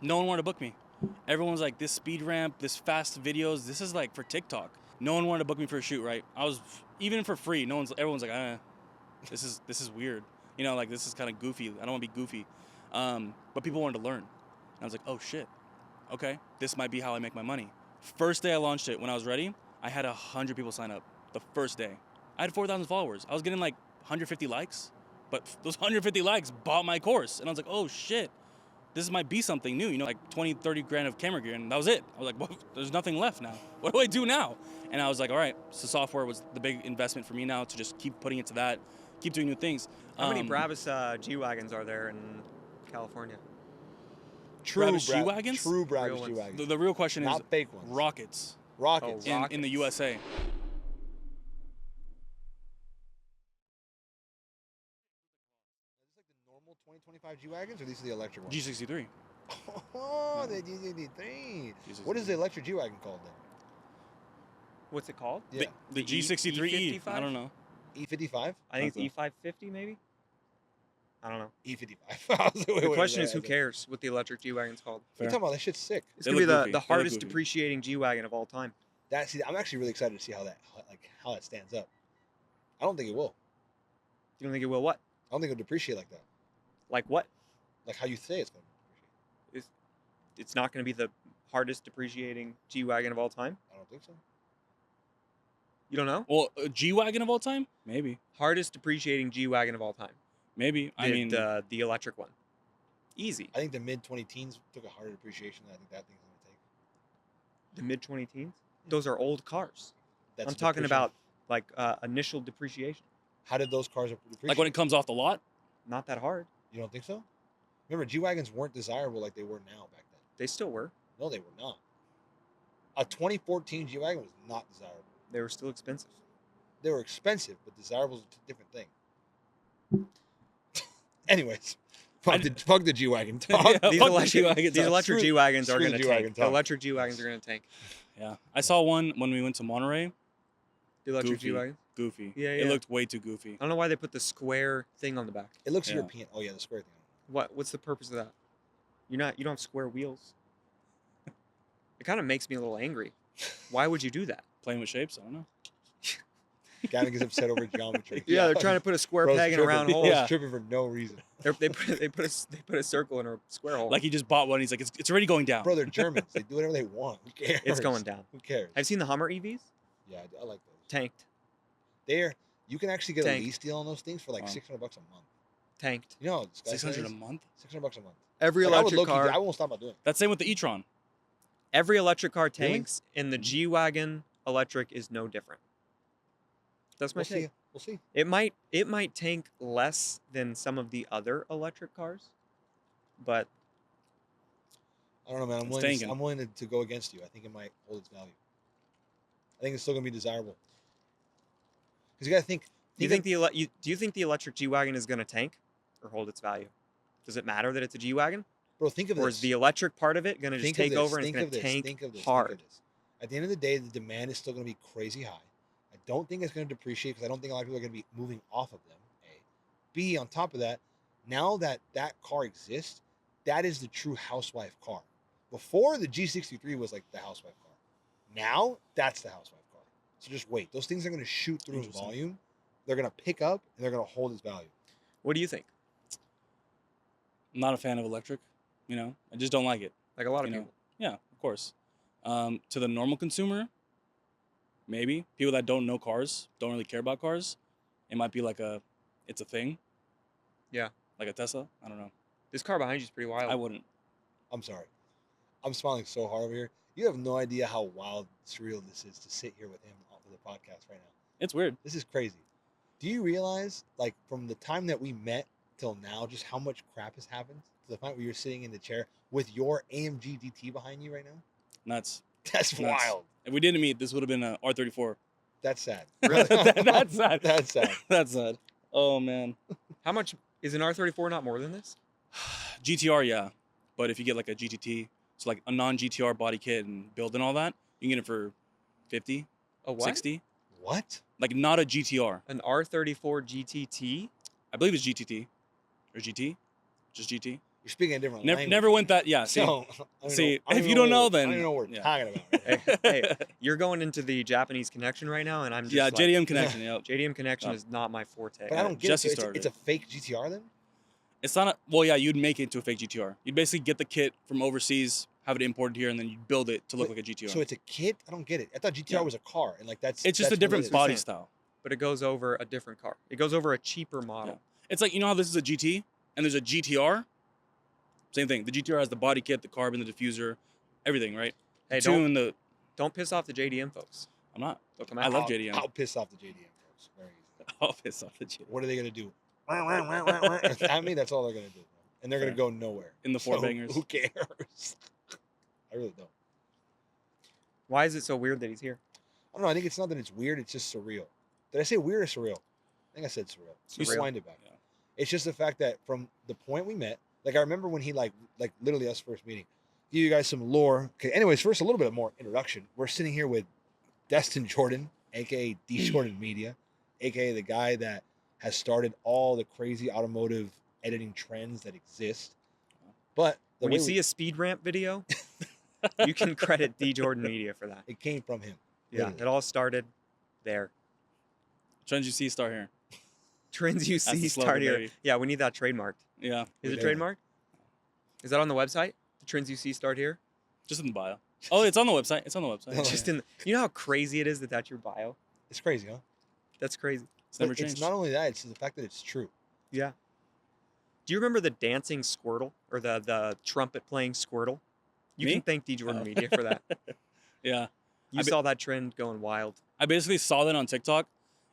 No one wanted to book me. Everyone's like, this speed ramp, this fast videos, this is like for TikTok. No one wanted to book me for a shoot, right? I was, even for free, everyone's like, this is weird. You know, like, this is kind of goofy. I don't want to be goofy. But people wanted to learn. And I was like, oh shit, okay, this might be how I make my money. First day I launched it, when I was ready, I had 100 people sign up the first day. I had 4,000 followers. I was getting like 150 likes, but those 150 likes bought my course. And I was like, oh shit, this might be something new, you know, like 20, 30 grand of camera gear, and that was it. I was like, well, there's nothing left now. What do I do now? And I was like, all right, so software was the big investment for me now to just keep putting it to that, keep doing new things. How many Brabus G-Wagons are there in California? Brabus G-Wagons? True Brabus G-Wagons. The real question Not is fake ones. rockets. Rockets. Oh, In the USA. Is this like the normal 2025 G-Wagons, or these are the electric ones? G63. Oh, the G63. What is the electric G-Wagon called then? What's it called? Yeah. The G63E. I don't know. E55? I think it's E550 maybe? I don't know. E55. The question is, who cares what the electric G-Wagon's called? What are you talking about? That shit's sick. It's going to be the hardest depreciating G-Wagon of all time. I'm actually really excited to see how that stands up. I don't think it will. You don't think it will what? I don't think it'll depreciate like that. Like what? Like how you say it's going to depreciate. It's not going to be the hardest depreciating G-Wagon of all time? I don't think so. You don't know? Well, a G-Wagon of all time? Maybe. Hardest depreciating G-Wagon of all time. Maybe. I mean, the electric one. Easy. I think the mid-20 teens took a harder depreciation than I think that thing's going to take. The mid-20 teens? Those are old cars. That's I'm talking about like initial depreciation. How did those cars depreciate? like when it comes off the lot? Not that hard. You don't think so? Remember, G-Wagons weren't desirable like they were now back then. They still were. No, they were not. A 2014 G-Wagon was not desirable. They were still expensive. They were expensive, but desirable is a different thing. Anyways, fuck the G-Wagon talk. Yeah, These electric G-Wagons are going to tank. The electric G-Wagons are going to tank. Yeah. I saw one when we went to Monterey. The electric G-Wagon? Goofy. Yeah, It looked way too goofy. I don't know why they put the square thing on the back. It looks European. Oh yeah, the square thing. What's the purpose of that? You don't have square wheels. It kind of makes me a little angry. Why would you do that? Playing with shapes? I don't know. Gavin gets upset over geometry. Yeah, they're trying to put a square peg in a round hole. Yeah, tripping for no reason. They put a circle in a square hole. Like he just bought one. He's like, it's already going down. Bro, they're Germans. They do whatever they want. Who cares? It's going down. Who cares? Have you seen the Hummer EVs? Yeah, I like those. Tanked. You can actually get a lease deal on those things for like $600 a month. Tanked. You know, $600 a month? $600 a month. Every electric car. I won't stop about doing it. That's same with the e-tron. Every electric car tanks, and the G-Wagon electric is no different. That's my take. We'll see. It might tank less than some of the other electric cars, but I don't know, man. I'm willing to go against you. I think it might hold its value. I think it's still gonna be desirable. Because you gotta think. Do you think the electric G-Wagon is gonna tank or hold its value? Does it matter that it's a G-Wagon? Bro, think of this. Or is the electric part of it gonna just take over and it's gonna tank hard? At the end of the day, the demand is still gonna be crazy high. I don't think it's gonna depreciate because I don't think a lot of people are gonna be moving off of them. A. B. On top of that, now that car exists, that is the true housewife car. Before, the G63 was like the housewife car. Now, that's the housewife car. So just wait. Those things are going to shoot through in volume. They're going to pick up, and they're going to hold its value. What do you think? I'm not a fan of electric. You know, I just don't like it. Like a lot of people. Yeah, of course. To the normal consumer, maybe. People that don't know cars, don't really care about cars, it might be like it's a thing. Yeah. Like a Tesla. I don't know. This car behind you is pretty wild. I wouldn't. I'm sorry. I'm smiling so hard over here. You have no idea how wild, surreal this is to sit here with him on the podcast right now. It's weird. This is crazy. Do you realize, like, from the time that we met till now, just how much crap has happened to the point where you're sitting in the chair with your AMG GT behind you right now? Nuts. That's Nuts. wild. If we didn't meet, this would have been a R34. That's sad. Really? That's sad. That's sad. That's sad. Oh, man. How much is an R34 not more than this? GTR, yeah. But if you get like a GTT, so like a non-GTR body kit and build and all that, you can get it for 50, A what? 60. What? Like not a GTR. An R34 GTT? I believe it's GTT. Or GT. Just GT. You're speaking a different Never, language. never went that. Yeah. See, So, I see, don't if even you don't know, what- I then don't even know what we're yeah. talking about. Right? Hey, you're going into the Japanese connection right now, and I'm just yeah, like, JDM connection. Yep. JDM connection Oh. is not my forte. But I don't get it. Jesse So started it's a fake GTR then? It's not a, well, yeah, you'd make it into a fake GTR. You'd basically get the kit from overseas, have it imported here, and then you build it to look like a GTR. So it's a kit? I don't get it. I thought GTR Yeah. was a car, and like that's it's just that's a different what it is. body Same. style. But it goes over a different car. It goes over a cheaper model. Yeah. It's like, you know how this is a GT and there's a GTR? Same thing. The GTR has the body kit, the carbon, the diffuser, everything, right? Hey, Two in the. don't piss off the JDM folks. I'm not. They'll come I out. love I'll- JDM. I'll piss off the JDM folks. Very easy. I'll piss off the GTR. What are they gonna do? I mean, that's all they're gonna do, and they're gonna Fair. go nowhere. In the four So, bangers. Who cares? I really don't. Why is it so weird that he's here? I don't know. I think it's not that it's weird. It's just surreal. Did I say weird or surreal? I think I said surreal. You Surreal. wind it back. Yeah. It's just the fact that from the point we met, like I remember when he like literally us first meeting. Give you guys some lore. Okay. Anyways, first a little bit more introduction. We're sitting here with Destin Jordan, aka D Jordan Media, aka the guy that has started all the crazy automotive editing trends that exist. But the When way you see a speed ramp video, you can credit D Jordan Media for that. it came from him. Yeah, Literally. it all started there. Trends you see start here. Trends you That's the see slogan, start here. baby. Yeah, we need that trademarked. Yeah. Is it Yeah. trademarked? Is that on the website? The trends you see start here. Just in the bio. Oh, it's on the website. It's on the website. Oh, Just in. You know how crazy it is that that's your bio. It's crazy, huh? That's crazy. It's never But changed. it's not only that; it's the fact that it's true. Yeah. Do you remember the dancing Squirtle or the trumpet playing Squirtle? You Me? can thank D Jordan Oh. Media for that. Yeah. You I be- saw that trend going wild. I basically saw that on TikTok.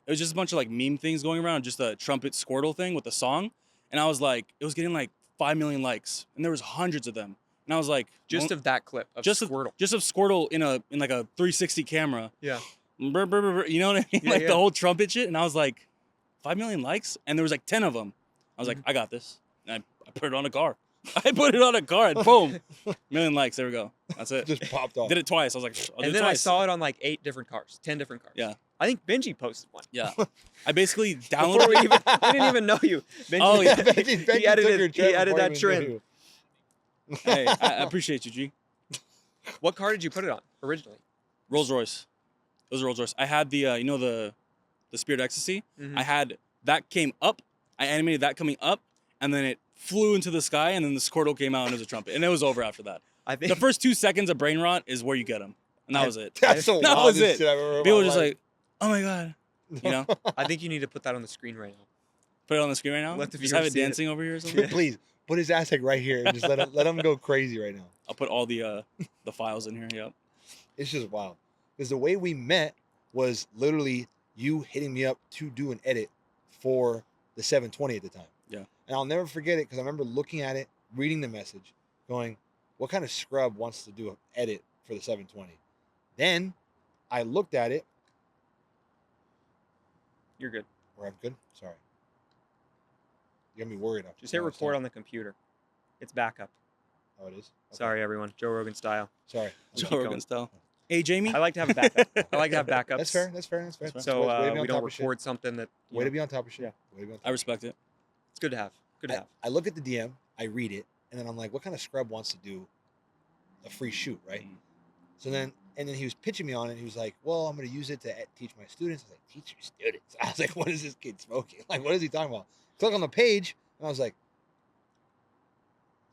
It was just a bunch of like meme things going around, just a trumpet Squirtle thing with a song. And I was like, it was getting like 5 million likes. And there was hundreds of them. And I was like, Just of that clip of just Squirtle. just of Squirtle in like a 360 camera. Yeah. Brr, brr, brr, brr, you know what I mean? Yeah, Like yeah. the whole trumpet shit. And I was like, 5 million likes? And there was like 10 of them. I was like, I got this. And I put it on a car. I put it on a car and boom, million likes. There we go. That's it. Just popped off. Did it twice. I was like, I'll do And it then I twice. saw it on like 8 different cars, 10 different cars. Yeah. I think Benji posted one. Yeah. I basically Before downloaded we even, I didn't even know you. Benji, Oh, yeah. Benji took your edited trend before that he trend. even knew. Hey, I appreciate you, G. What car did you put it on originally? Rolls Royce. It was a Rolls Royce. I had the, you know, the Spirit Ecstasy. Mhm. I had that came up. I animated that coming up, and then it flew into the sky, and then the Squirtle came out and it was a trumpet, and it was over after that. I think The first 2 seconds of brain rot is where you get them, and that was it. That's the That was wildest it. shit I've ever heard in People my were just life. like, "Oh my god," you know. I think you need to put that on the screen right now. Put it on the screen right now. Let the Just viewers have it see it. dancing over here or something. Please put his ass like right here and just let him go crazy right now. I'll put all the files in here. Yep. It's just wild because the way we met was literally you hitting me up to do an edit for the 720 at the time. Yeah. And I'll never forget it because I remember looking at it, reading the message, going, "What kind of scrub wants to do an edit for the 720?" Then I looked at it. You're good. Where I'm good. Sorry. You got me worried. After Just hit record on the computer. It's backup. Oh, it is. Okay. Sorry, everyone. Joe Rogan style. Sorry. Joe keep Rogan going. style. Hey, Jamie. I like to have a backup. I like to have backups. That's fair. That's fair. That's fair. That's So Way to be on we top don't of shit. record something that. you Way to know, be on top of shit. Yeah. Way to be on top I of respect it. It's good to have. Good to shit. have. I look at the DM, I read it, and then I'm like, what kind of scrub wants to do a free shoot, right? Mm. So then, and then he was pitching me on it. He was like, well, I'm going to use it to teach my students. I was like, teach your students? I was like, what is this kid smoking? Like, what is he talking about? Click on the page, and I was like,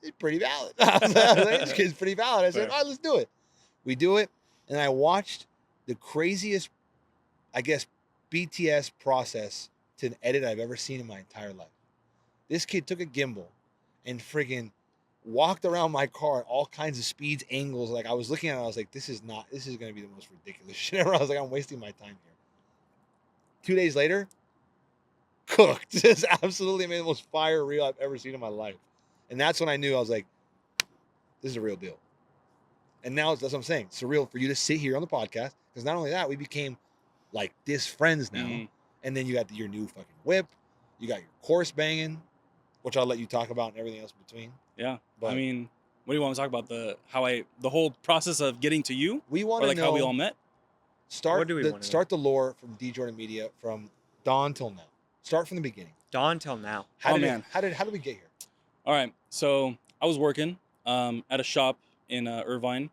it's pretty valid. I was like, this kid's pretty valid. I said, Fair. all right, let's do it. We do it, and I watched the craziest, I guess, BTS process to an edit I've ever seen in my entire life. This kid took a gimbal and friggin' walked around my car at all kinds of speeds, angles. Like, I was looking at it, I was like, this is going to be the most ridiculous shit ever. I was like, I'm wasting my time here. 2 days later, cooked. Just absolutely made the most fire reel I've ever seen in my life. And that's when I knew, I was like, this is a real deal. And now that's what I'm saying. It's surreal for you to sit here on the podcast. Because not only that, we became like this friends now. Mhm. And then you got your new fucking whip. You got your course banging, which I'll let you talk about and everything else in between. Yeah. But I mean, what do you want to talk about? The whole process of getting to you, we or want to like know, how we all met? What do we wanna know? start the lore from D Jordan Media from dawn till now. Start from the beginning. Dawn till now. How Oh, did man. how did we get here? All right. So I was working at a shop in Irvine,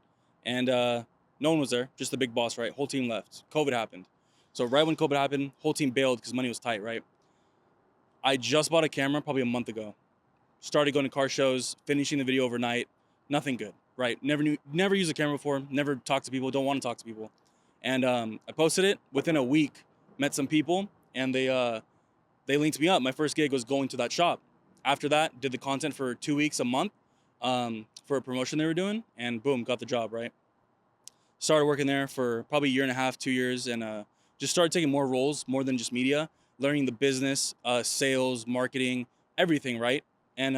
and no one was there, just the big boss, right? Whole team left. COVID happened. So right when COVID happened, whole team bailed because money was tight, right? I just bought a camera probably a month ago. Started going to car shows, finishing the video overnight. Nothing good, right? Never used a camera before, never talked to people, don't want to talk to people. And I posted it. Within a week, met some people, and they linked me up. My first gig was going to that shop. After that, did the content for 2 weeks, a month, for a promotion they were doing, and boom, got the job, right? Started working there for probably a year and a half, 2 years, and just started taking more roles, more than just media, learning the business, sales, marketing, everything, right? And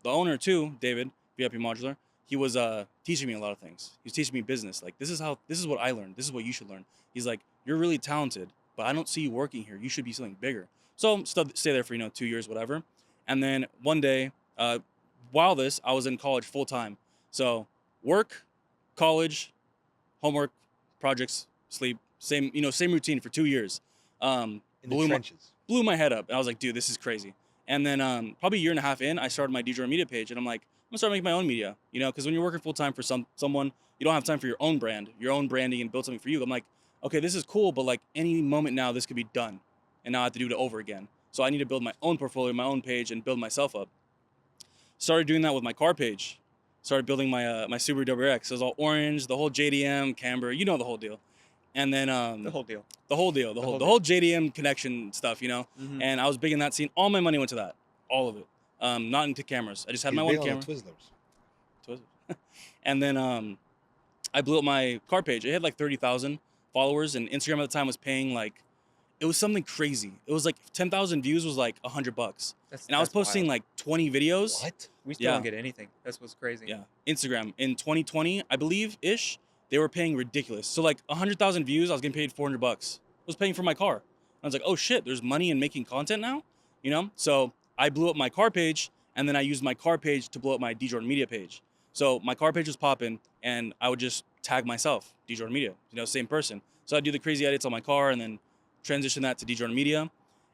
the owner too, David, VIP Modular, he was teaching me a lot of things. He was teaching me business. Like, this is what I learned. This is what you should learn. He's like, you're really talented, but I don't see you working here. You should be something bigger. So stay there for 2 years, whatever. And then one day, while I was in college full time. So work, college, homework, projects, sleep, same routine for 2 years. In the trenches. Blew my head up. And I was like, dude, this is crazy. And then probably a year and a half in, I started my DJ media page, and I'm like, I'm gonna start making my own media, because when you're working full time for someone, you don't have time for your own brand, your own branding, and build something for you. I'm like, okay, this is cool, but like any moment now, this could be done, and now I have to do it over again. So I need to build my own portfolio, my own page, and build myself up. Started doing that with my car page. Started building my my Subaru WRX. It was all orange, the whole JDM, camber, the whole deal. And then The whole deal. the whole JDM connection stuff, Mhm. And I was big in that scene. All my money went to that, all of it. Not into cameras. I just had He's my big one on the camera. Twizzlers. And then I blew up my car page. It had like 30,000 followers, and Instagram at the time was paying like, it was something crazy. It was like 10,000 views was like $100, and I was That's posting wild. like 20 videos. What? We still Yeah. don't get anything. That's what's crazy. Yeah, Instagram in 2020, I believe ish, they were paying ridiculous. So like 100,000 views, I was getting paid $400. I was paying for my car. I was like, oh shit, there's money in making content now, So I blew up my car page, and then I used my car page to blow up my D Jordan Media page. So my car page was popping, and I would just tag myself, D Jordan Media, same person. So I'd do the crazy edits on my car, and then transition that to D Jordan Media.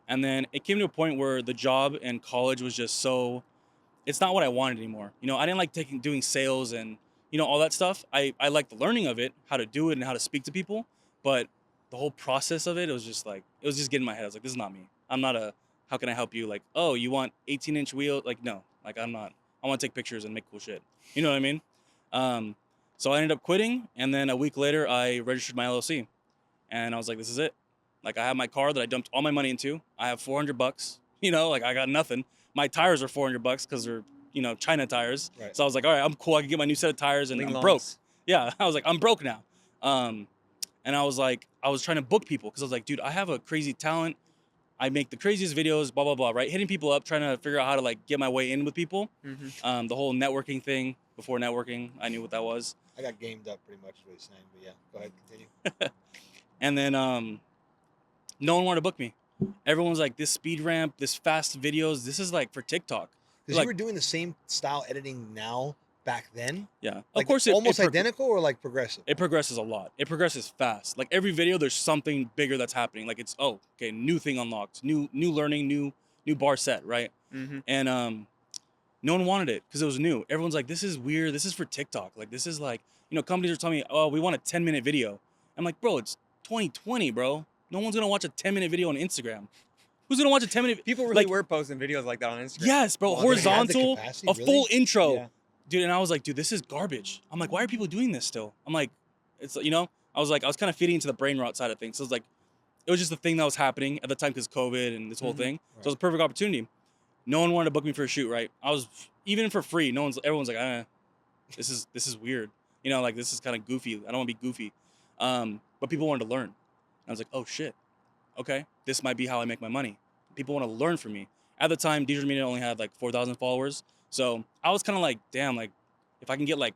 And then it came to a point where the job and college was just so, it's not what I wanted anymore. I didn't like doing sales and, all that stuff. I liked the learning of it, how to do it and how to speak to people. But the whole process of it, it was just getting in my head. I was like, this is not me. I'm not how can I help you? Like, oh, you want 18-inch wheel? Like, no, like I'm not. I want to take pictures and make cool shit. You know what I mean? So I ended up quitting. And then a week later, I registered my LLC. And I was like, this is it. Like, I have my car that I dumped all my money into. I have $400, like I got nothing. My tires are $400 because they're, China tires. Right. So I was like, all right, I'm cool. I can get my new set of tires, and I'm broke. Yeah, I was like, I'm broke now. And I was like, I was trying to book people because I was like, dude, I have a crazy talent. I make the craziest videos, blah, blah, blah, right? Hitting people up, trying to figure out how to like get my way in with people. Mm-hmm. The whole networking thing. Before networking, I knew what that was. I got gamed up pretty much, is what he's saying. But yeah, go ahead, continue. And then no one wanted to book me. Everyone's like, this speed ramp, this fast videos, this is like for TikTok. Because Like- you were doing the same style editing now back then. Yeah, Like, of course, almost identical or like progressive. It progresses a lot. It progresses fast. Like every video, there's something bigger that's happening. Like it's new thing unlocked, new learning, new bar set, right? Mm-hmm. And no one wanted it because it was new. Everyone's like, this is weird. This is for TikTok. Like this is like, companies are telling me, oh, we want a 10-minute video. I'm like, bro, it's 2020, bro. No one's gonna watch a 10-minute video on Instagram. Who's gonna watch a 10-minute? People really Like- were posting videos like that on Instagram. Yes, bro. Well, they had the Horizontal, capacity, a really? full intro. Yeah. Dude, and I was like, dude, this is garbage. I'm like, why are people doing this still? I'm like, it's, I was kind of feeding into the brain rot side of things. So it was like, it was just the thing that was happening at the time because COVID and this whole Mhm. thing. So Right. it was a perfect opportunity. No one wanted to book me for a shoot, right? I was, even for free, everyone's like, this is weird. Like this is kind of goofy. I don't want to be goofy. But people wanted to learn. And I was like, oh shit. Okay, this might be how I make my money. People want to learn from me. At the time, DJ Media only had like 4,000 followers. So I was kind of like, damn, like if I can get like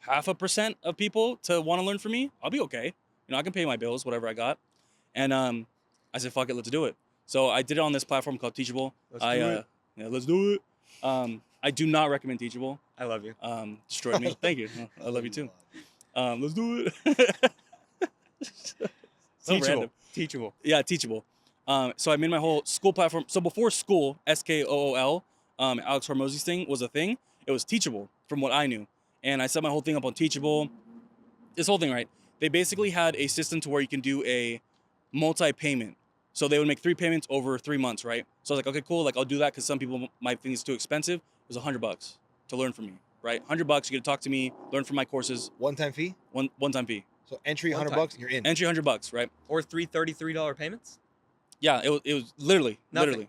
0.5% of people to want to learn from me, I'll be okay. I can pay my bills, whatever I got. And I said, fuck it, let's do it. So I did it on this platform called Teachable. Let's do it. Yeah, let's do it. I do not recommend Teachable. I love you. Destroyed me. Thank you. I love you too. Let's do it. So Teachable. random. Teachable. Yeah, Teachable. So I made my whole school platform. So before school, SKOOL, Alex Hormozzi's thing was a thing. It was Teachable from what I knew. And I set my whole thing up on Teachable. This whole thing, right? They basically had a system to where you can do a multi-payment. So they would make 3 payments over 3 months, right? So I was like, okay, cool. Like I'll do that because some people might think it's too expensive. It was $100 to learn from me, right? $100, you get to talk to me, learn from my courses. One-time fee? One-time fee. So entry One $100, time. you're in. Entry $100, right? Or 3 $33 payments? Yeah, it was literally Nothing.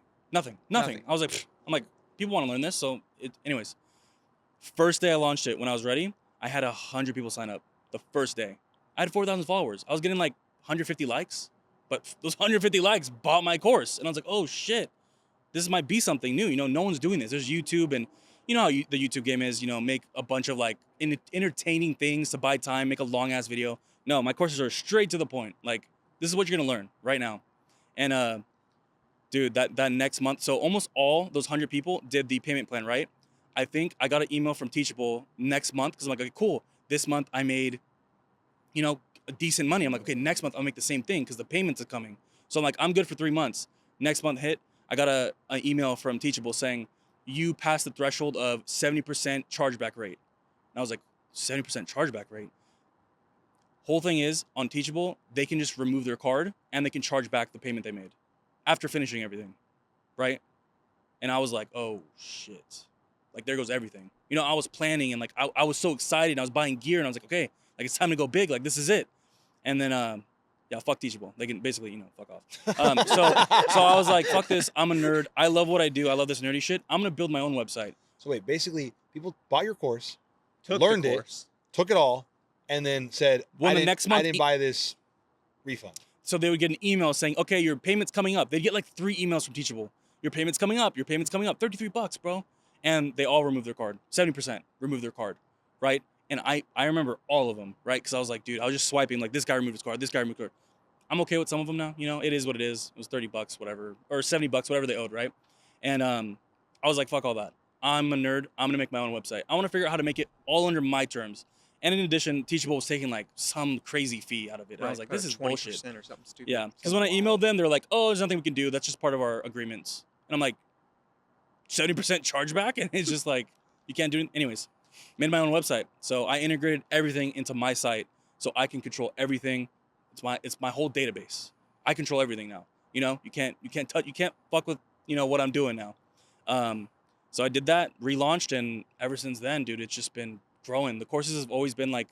nothing. I was like, I'm like, people want to learn this, so anyways. First day I launched it, when I was ready, I had 100 people sign up the first day. I had 4,000 followers. I was getting like 150 likes, but those 150 likes bought my course, and I was like, oh shit, this might be something new. You know, no one's doing this. There's YouTube, and you know how the YouTube game is. You know, make a bunch of like entertaining things to buy time, make a long ass video. No, my courses are straight to the point. Like, this is what you're gonna learn right now. And dude, that next month, so almost all those 100 people did the payment plan, right? I think I got an email from Teachable next month because I'm like, okay, cool. This month I made, you know, a decent money. I'm like, okay, next month I'll make the same thing because the payments are coming. So I'm like, I'm good for 3 months. Next month hit, I got an email from Teachable saying, you passed the threshold of 70% chargeback rate. And I was like, 70% chargeback rate? Whole thing is, on Teachable, they can just remove their card and they can charge back the payment they made after finishing everything, right? And I was like, oh shit. Like, there goes everything. You know, I was planning and like, I was so excited. I was buying gear and I was like, okay, like it's time to go big. Like, this is it. And then, yeah, fuck Teachable. They can basically, you know, fuck off. So I was like, fuck this. I'm a nerd. I love what I do. I love this nerdy shit. I'm going to build my own website. So wait, basically, people bought your course, Took learned the it, course. took it all, and then said, Well, I the didn't, next I month, didn't buy this refund. So they would get an email saying, okay, your payment's coming up. They'd get like 3 emails from Teachable. Your payment's coming up. Your payment's coming up. $33, bro. And they all removed their card. 70% removed their card, right? And I remember all of them, right? Because I was like, dude, I was just swiping. Like, this guy removed his card. This guy removed his card. I'm okay with some of them now. You know, it is what it is. It was $30, whatever. Or $70, whatever they owed, right? And I was like, fuck all that. I'm a nerd. I'm going to make my own website. I want to figure out how to make it all under my terms. And in addition, Teachable was taking like some crazy fee out of it. And I was like, this is 20% bullshit. or something stupid. Yeah, because when I emailed them, they're like, oh, there's nothing we can do. That's just part of our agreements. And I'm like, 70% chargeback? And it's just like, you can't do it. Anyways, made my own website. So I integrated everything into my site so I can control everything. It's my whole database. I control everything now. You know, you can't fuck with, you know, what I'm doing now. So I did that, relaunched, and ever since then, dude, it's just been growing. The courses have always been like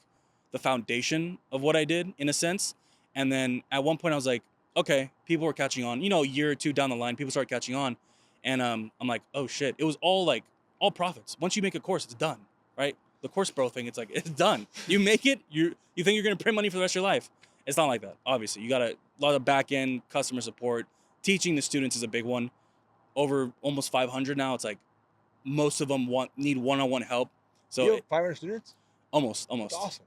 the foundation of what I did in a sense. And then at one point I was like, okay, people were catching on, you know, a year or two down the line, people started catching on. And I'm like, oh shit, it was all profits. Once you make a course, it's done, right? The course bro thing, it's like, it's done. You make it, you think you're gonna print money for the rest of your life. It's not like that, obviously. You got a lot of back end customer support. Teaching the students is a big one. Over almost 500 now. It's like most of them need one-on-one help. So You have 500 students? almost. That's awesome.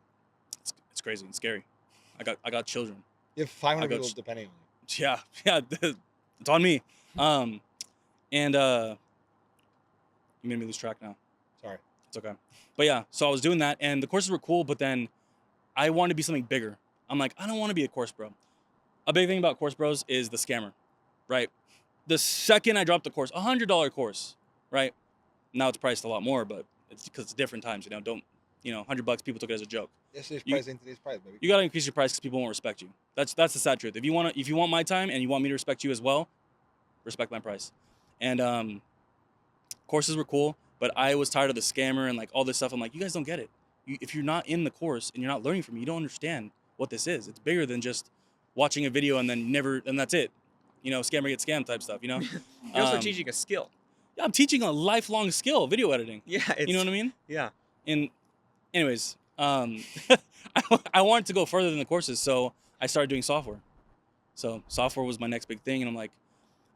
It's crazy and scary. I got children. You have 500 I got people depending on you. Yeah, it's on me. And you made me lose track now. Sorry. It's okay. But yeah, so I was doing that, and the courses were cool, but then I wanted to be something bigger. I'm like, I don't want to be a course bro. A big thing about course bros is the scammer, right? The second I dropped the course, $100 course, right? Now it's priced a lot more, but it's because it's different times, you know. Don't, you know, $100 people took it as a joke. Yesterday's price ain't today's price, baby. You gotta increase your price because people won't respect you. That's the sad truth. If you want my time and you want me to respect you as well, respect my price. And courses were cool, but I was tired of the scammer and like all this stuff. I'm like, you guys don't get it. If you're not in the course and you're not learning from me, you don't understand what this is. It's bigger than just watching a video and that's it. You know, scammer gets scammed type stuff, you know? You're also teaching a skill. Yeah, I'm teaching a lifelong skill, video editing. Yeah. You know what I mean? Yeah. And anyways, I wanted to go further than the courses, so I started doing software. So software was my next big thing, and I'm like,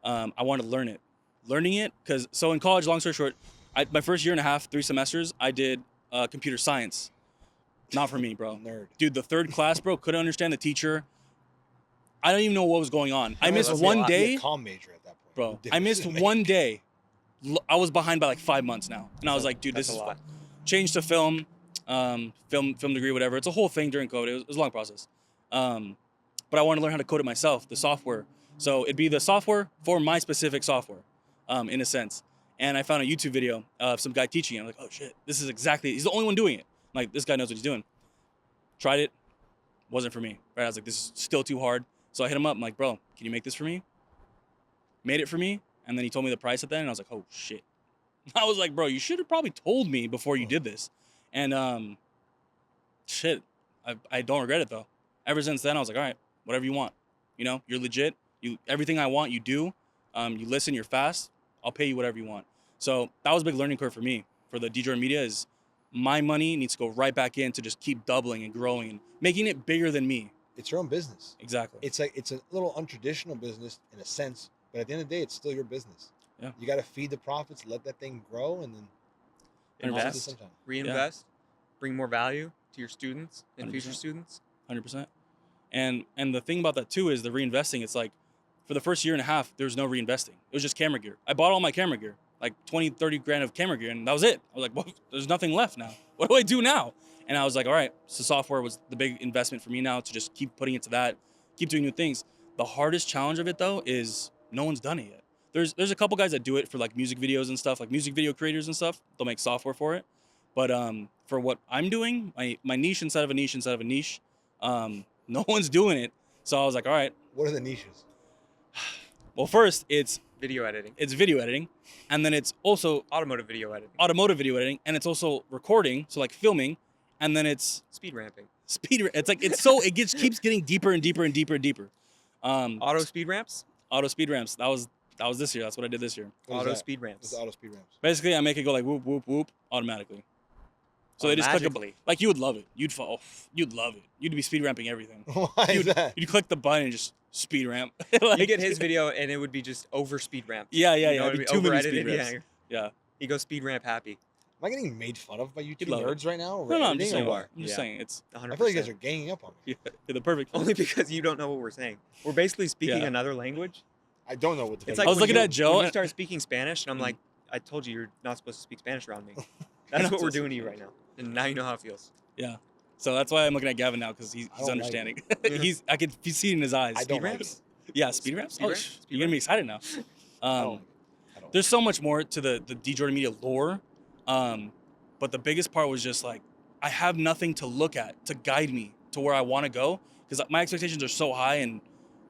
I wanted to learn it. Learning it, because so in college, long story short, my first year and a half, 3 semesters, I did computer science. Not for me, bro. Nerd. Dude, the third class, bro, couldn't understand the teacher. I don't even know what was going on. I missed That's one a day, comm major at that point. bro. Ridiculous I missed to make. one day. I was behind by like 5 months now, and I was like, dude, That's this a is lot. changed to film degree, whatever. It's a whole thing during COVID. It was a long process. But I wanted to learn how to code it myself, the software. So it'd be the software for my specific software, in a sense. And I found a YouTube video of some guy teaching it. I'm like, oh shit, this is exactly, he's the only one doing it. I'm like, this guy knows what he's doing. Tried it, wasn't for me, right? I was like, this is still too hard. So I hit him up. I'm like, bro, can you make this for me? Made it for me. And then he told me the price at the end. And I was like, oh shit. I was like, bro, you should have probably told me before you did this. And shit, I don't regret it though. Ever since then, I was like, all right, whatever you want. You know, you're legit. Everything I want, you do. You listen, you're fast. I'll pay you whatever you want. So that was a big learning curve for me. For the DJ Media is my money needs to go right back in to just keep doubling and growing and making it bigger than me. It's your own business. Exactly. It's like it's a little untraditional business in a sense, but at the end of the day, it's still your business. Yeah. You got to feed the profits, let that thing grow, and then Invest, reinvest, bring more value to your students and 100%. future students. 100%. And the thing about that too is the reinvesting. It's like for the first year and a half, there was no reinvesting. It was just camera gear. I bought all my camera gear, like 20, 30 grand of camera gear, and that was it. I was like, well, there's nothing left now. What do I do now? And I was like, all right, so software was the big investment for me now to just keep putting into that, keep doing new things. The hardest challenge of it though is no one's done it yet. There's a couple guys that do it for like music videos and stuff, like music video creators and stuff. They'll make software for it. But for what I'm doing, my niche inside of a niche inside of a niche, no one's doing it. So I was like, all right. what are the niches? Well, first it's Video editing. It's video editing, and then it's also Automotive video editing. automotive video editing, and it's also recording, so like filming, and then it's Speed ramping. speed. It's like it's so it keeps getting deeper and deeper and deeper and deeper. Auto speed ramps. Auto speed ramps. That was this year. That's what I did this year. What is Auto that? speed What's ramps. the auto speed ramps? Basically, I make it go like whoop whoop whoop automatically. So they just click magically. like you would love it. You'd love it. You'd be speed ramping everything. Why is that? You'd click the button and just speed ramp. Like, You get his video and it would be just over speed ramp. Yeah, You know It'd what I be mean? too Over many speed edited. ramps. Yeah. Yeah. He goes speed ramp happy. Am I getting made fun of by you two love it. nerds right now? over No, I'm editing, just or saying. what? I'm just Yeah. saying it's 100%. I feel like you guys are ganging up on me. you're the perfect. Only because you don't know what we're saying. We're basically speaking Yeah. another language. I don't know what the It's fuck like I was when looking you- at Joe When you and- start speaking Spanish, and I'm like, I told you you're not supposed to speak Spanish around me. You're That's not what we're supposed to. doing to you right now. And now you know how it feels. Yeah. So that's why I'm looking at Gavin now because he's I don't like understanding. it. I can see it in his eyes. I don't like ramps? Yeah, speed ramps. Speed Oh, ramps? sh- Speed you're gonna be excited now. I don't. I don't. There's so much more to the D Jordan Media lore, but the biggest part was just like I have nothing to look at to guide me to where I want to go because my expectations are so high, and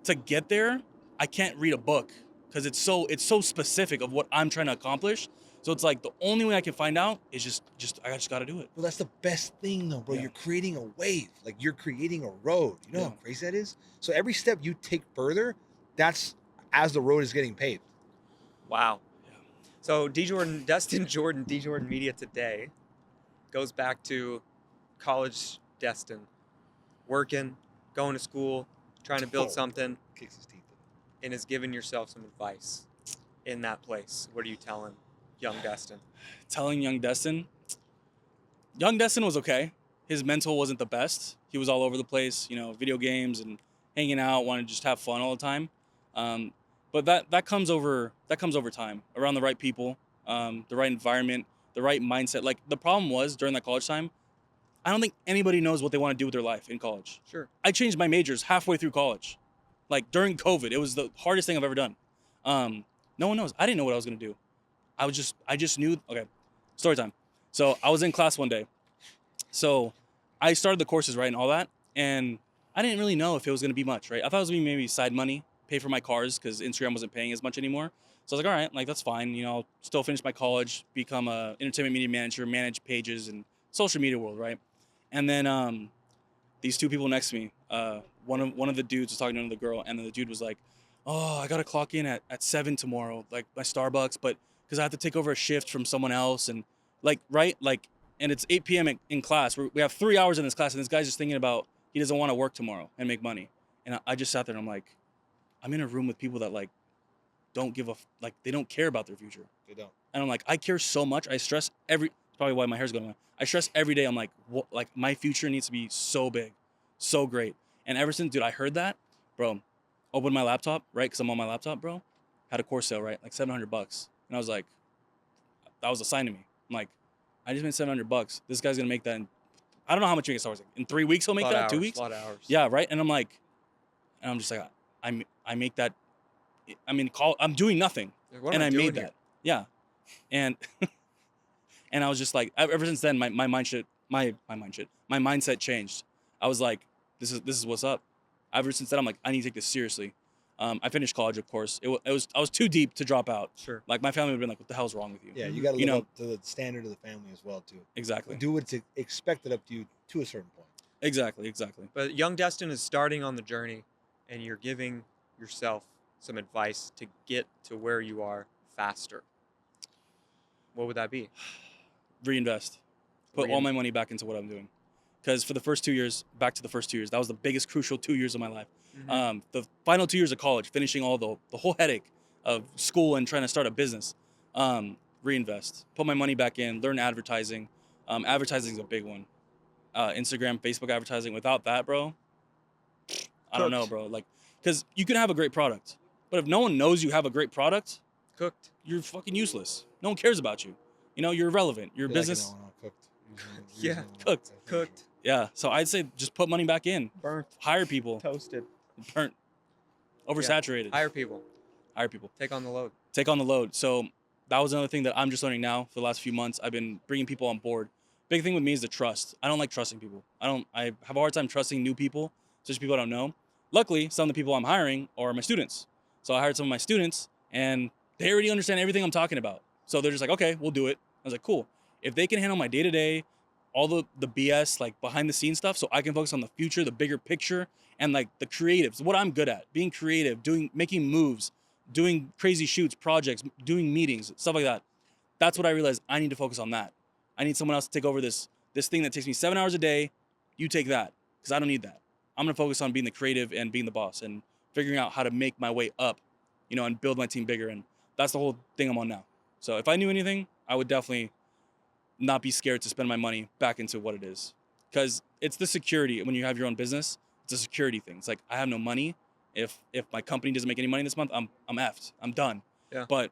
to get there, I can't read a book because it's so specific of what I'm trying to accomplish. So it's like the only way I can find out is just I just got to do it. Well, that's the best thing, though, bro. Yeah. You're creating a wave. Like, you're creating a road. You know Yeah. how crazy that is? So every step you take further, that's as the road is getting paved. Wow. Yeah. So Destin Jordan, D Jordan Media today goes back to college Destin, working, going to school, trying to build Oh. something, Kicks his teeth in. and is giving yourself some advice in that place. What are you telling young Destin? Telling young Destin was okay. His mental wasn't the best. He was all over the place, video games and hanging out, wanting to just have fun all the time. But that comes over time, around the right people, the right environment, the right mindset. Like the problem was during that college time, I don't think anybody knows what they want to do with their life in college. Sure. I changed my majors halfway through college, like during COVID. It was the hardest thing I've ever done. No one knows. I didn't know what I was gonna do. I just knew. Okay, story time. So I was in class one day. So I started the courses, right, and all that, and I didn't really know if it was gonna be much, right? I thought it was gonna be maybe side money, pay for my cars because Instagram wasn't paying as much anymore. So I was like, all right, like that's fine. I'll still finish my college, become a entertainment media manager, manage pages and social media world, right? And then these two people next to me, one of the dudes was talking to another girl, and then the dude was like, oh, I gotta clock in at 7 tomorrow, like my Starbucks, but because I have to take over a shift from someone else, and and it's 8 p.m. in class. We have 3 hours in this class, and this guy's just thinking about he doesn't want to work tomorrow and make money. And I just sat there and I'm like, I'm in a room with people that they don't care about their future. They don't. And I'm like, I care so much. I stress it's probably why my hair's going on. I stress every day. I'm like, what, like my future needs to be so big, so great. And ever since, dude, I heard that, bro, opened my laptop, right? Cause I'm on my laptop, bro, had a course sale, right? Like $700. And I was like, that was a sign to me. I'm like, I just made $700. This guy's going to make that I don't know how much you can start. In 3 weeks, he'll make that. 2 weeks. A lot of hours. Yeah. Right. And I'm just like, I make that. I'm in call. I'm doing nothing. Like, what am And I I doing made here? that. Yeah. And and I was just like, ever since then, my mindset changed. I was like, this is what's up. Ever since then, I'm like, I need to take this seriously. I finished college, of course. I was too deep to drop out. Sure. Like my family would have been like, what the hell's wrong with you? Yeah, you got to You live know- up to the standard of the family as well too. Exactly. Do what's expected of you to a certain point. Exactly. But young Destin is starting on the journey, and you're giving yourself some advice to get to where you are faster. What would that be? Reinvest. Put all my money back into what I'm doing. Because for the first 2 years, back to the first 2 years, that was the biggest crucial 2 years of my life. Mhm. The final 2 years of college, finishing all the whole headache of school and trying to start a business. Reinvest. Put my money back in. Learn advertising. Advertising is a big one. Instagram, Facebook advertising. Without that, bro, I don't know, Cooked. bro. Like, because you can have a great product, but if no one knows you have a great product, Cooked. you're fucking useless. No one cares about you. You know, you're irrelevant. Your You're business, like, no, cooked. Yeah, cooked. Yeah. So I'd say just put money back in. Burnt. Hire people. Toasted. Burnt. Oversaturated. Hire people. Hire people. Take on the load. Take on the load. So that was another thing that I'm just learning now for the last few months. I've been bringing people on board. Big thing with me is the trust. I don't like trusting people. I have a hard time trusting new people, especially people I don't know. Luckily, some of the people I'm hiring are my students. So I hired some of my students, and they already understand everything I'm talking about. So they're just like, okay, we'll do it. I was like, cool. If they can handle my day-to-day, all the BS, like behind the scenes stuff, so I can focus on the future, the bigger picture, and like the creatives, what I'm good at, being creative, making moves, doing crazy shoots, projects, doing meetings, stuff like that. That's what I realized. I need to focus on that. I need someone else to take over this thing that takes me 7 hours a day. You take that, because I don't need that. I'm gonna focus on being the creative and being the boss and figuring out how to make my way up, you know, and build my team bigger. And that's the whole thing I'm on now. So if I knew anything, I would definitely not be scared to spend my money back into what it is, because it's the security. When you have your own business, it's a security thing. It's like, I have no money. If my company doesn't make any money this month, I'm effed. I'm done. Yeah. But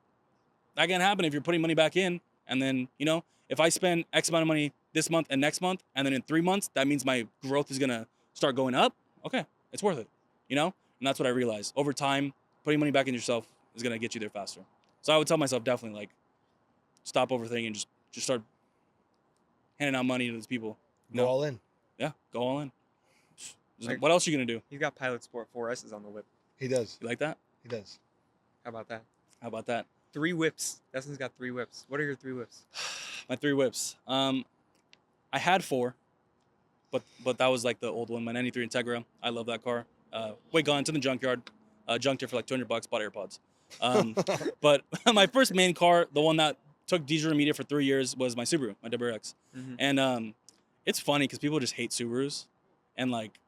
that can't happen if you're putting money back in. And then, you know, if I spend X amount of money this month and next month, and then in 3 months, that means my growth is gonna start going up. Okay, it's worth it. You know, and that's what I realized over time. Putting money back in yourself is gonna get you there faster. So I would tell myself definitely, like, stop overthinking and just start handing out money to these people. Go all in. Yeah, go all in. Like- What else are you gonna do? You got Pilot Sport 4S's on the whip. He does. You like that? He does. How about that? How about that? 3 whips. Destin's got 3 whips. What are your 3 whips? My 3 whips. I had 4, but that was like the old one, my 93 Integra. I love that car. Wait, gone to the junkyard. Junked it for like $200. Bought AirPods. But my first main car, the one that took digital media for 3 years, was my Subaru, my WRX. Mhm. And it's funny because people just hate Subarus, and like,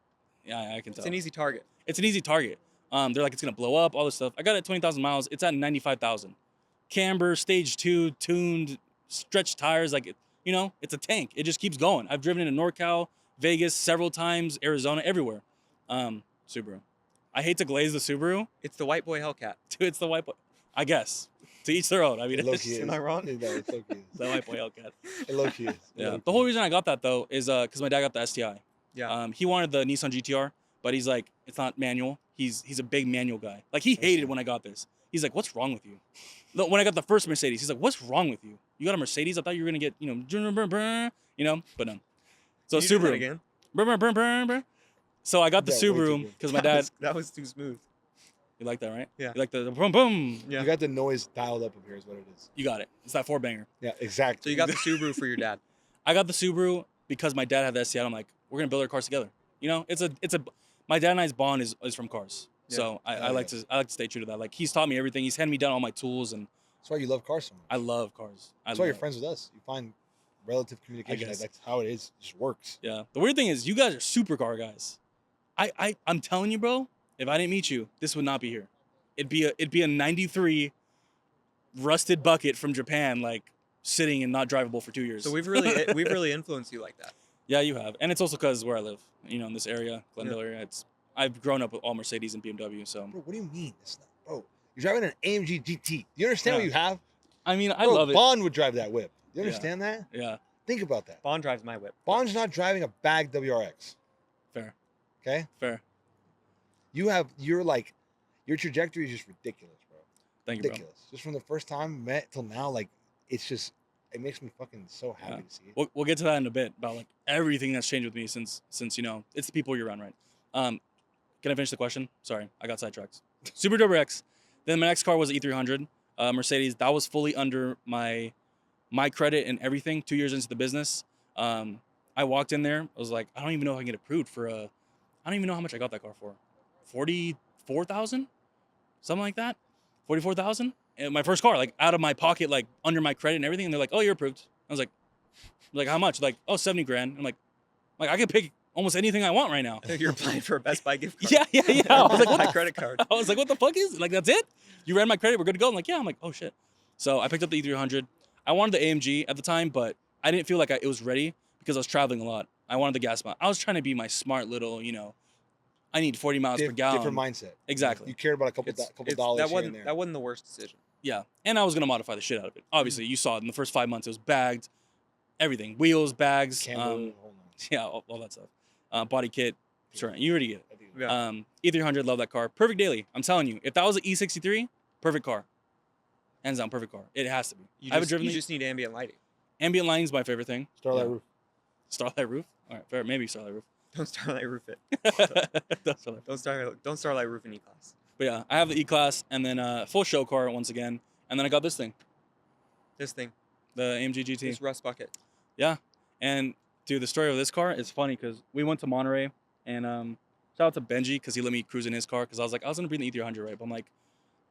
yeah, I can tell. It's an easy target. It's an easy target. They're like, it's gonna blow up, all this stuff. I got it at 20,000 miles. It's at 95,000. Camber, stage 2, tuned, stretched tires. Like, you know, it's a tank. It just keeps going. I've driven into NorCal, Vegas several times, Arizona, everywhere. Subaru. I hate to glaze the Subaru. It's the white boy Hellcat. Dude, it's the white boy. I guess. To each their own. I mean, It low it's key is. Am I wrong? No, it's low key the white boy Hellcat. is. It low key is. Yeah. The whole reason I got that though is because my dad got the STI. Yeah. He wanted the Nissan GTR, but he's like, it's not manual. He's a big manual guy. Like, he hated when I got this. He's like, what's wrong with you? When I got the first Mercedes, he's like, what's wrong with you? You got a Mercedes? I thought you were gonna get, you know, but no. So Can you do that Subaru. again? So I got the Yeah, way too Subaru good. because my dad. That was too smooth. You like that, right? Yeah. You like the boom boom. Yeah. You got the noise dialed up here is what it is. You got it. It's that 4-banger. Yeah, So exactly. you got the Subaru for your dad. I got the Subaru because my dad had the STI. I'm like, we're gonna build our cars together. You know, it's a. My dad and I's bond is from cars. Yeah. So I Oh, like to stay true to that. Like, he's taught me everything. He's handed me down all my tools, and That's why you love cars so much. I love cars. That's why you're friends with us. You find relative communication. guess. That's how it is. It just works. Yeah. The weird thing is, you guys are supercar guys. I'm telling you, bro. If I didn't meet you, this would not be here. It'd be a '93 rusted bucket from Japan, like, sitting and not drivable for 2 years. So we've really influenced you like that. Yeah, you have, and it's also because where I live. You know, in this area, Glendale area. I've grown up with all Mercedes and BMW. So Bro, what do you mean? It's not, bro, you're driving an AMG GT. Do you understand what Yeah. you have? I mean, I Bro, love it. Bond would drive that whip. You Yeah. understand that? Yeah, Think about that. Bond drives my whip. Bond's not driving a bag WRX. fair, Okay? fair. Your trajectory is just ridiculous, bro. Thank you, bro. Ridiculous. Just from the first time we met till now, like, it's just it makes me fucking so happy to see it. We'll get to that in a bit about like everything that's changed with me since you know it's the people you're around, right? Can I finish the question? Sorry, I got sidetracked. Super Duper X. Then my next car was E300, Mercedes. That was fully under my credit and everything. 2 years into the business, I walked in there. I was like, I don't even know if I can get approved for a. I don't even know how much I got that car for. 44,000, something like that. 44,000. And my first car, like out of my pocket, like under my credit and everything. And they're like, oh, you're approved. I was like, how much? Like, oh, 70 grand. I'm like I could pick almost anything I want right now. You're applying for a Best Buy gift card. Yeah. I was like, my credit card. I was like, what the fuck is it? Like, that's it? You ran my credit, we're good to go? I'm like, yeah. I'm like, oh shit. So I picked up the E300. I wanted the AMG at the time, but I didn't feel like it was ready because I was traveling a lot. I wanted the gas mount. I was trying to be my smart little, you know, I need 40 miles per gallon. Different mindset. Exactly. You cared about a couple dollars here and there. That wasn't the worst decision. Yeah. And I was going to modify the shit out of it. Obviously, you saw it in the first 5 months. It was bagged, everything. Wheels, bags. Hold on. Yeah, all that stuff. Body kit. Sure, you already get it. Yeah. E300, love that car. Perfect daily. I'm telling you, if that was an E63, perfect car. Hands down, perfect car. It has to be. You I haven't driven you it. just need ambient lighting. Ambient lighting is my favorite thing. Starlight Yeah. roof. Starlight roof? All right, fair. Maybe Starlight roof. Don't Starlight roof it. That's Starlight. Don't Starlight roof an E-Class. But yeah, I have the E-Class and then full show car once again. And then I got this thing, This thing. the AMG GT. This rust bucket. Yeah. And dude, the story of this car is funny because we went to Monterey and shout out to Benji because he let me cruise in his car because I was like, I was going to bring the E300, right? But I'm like,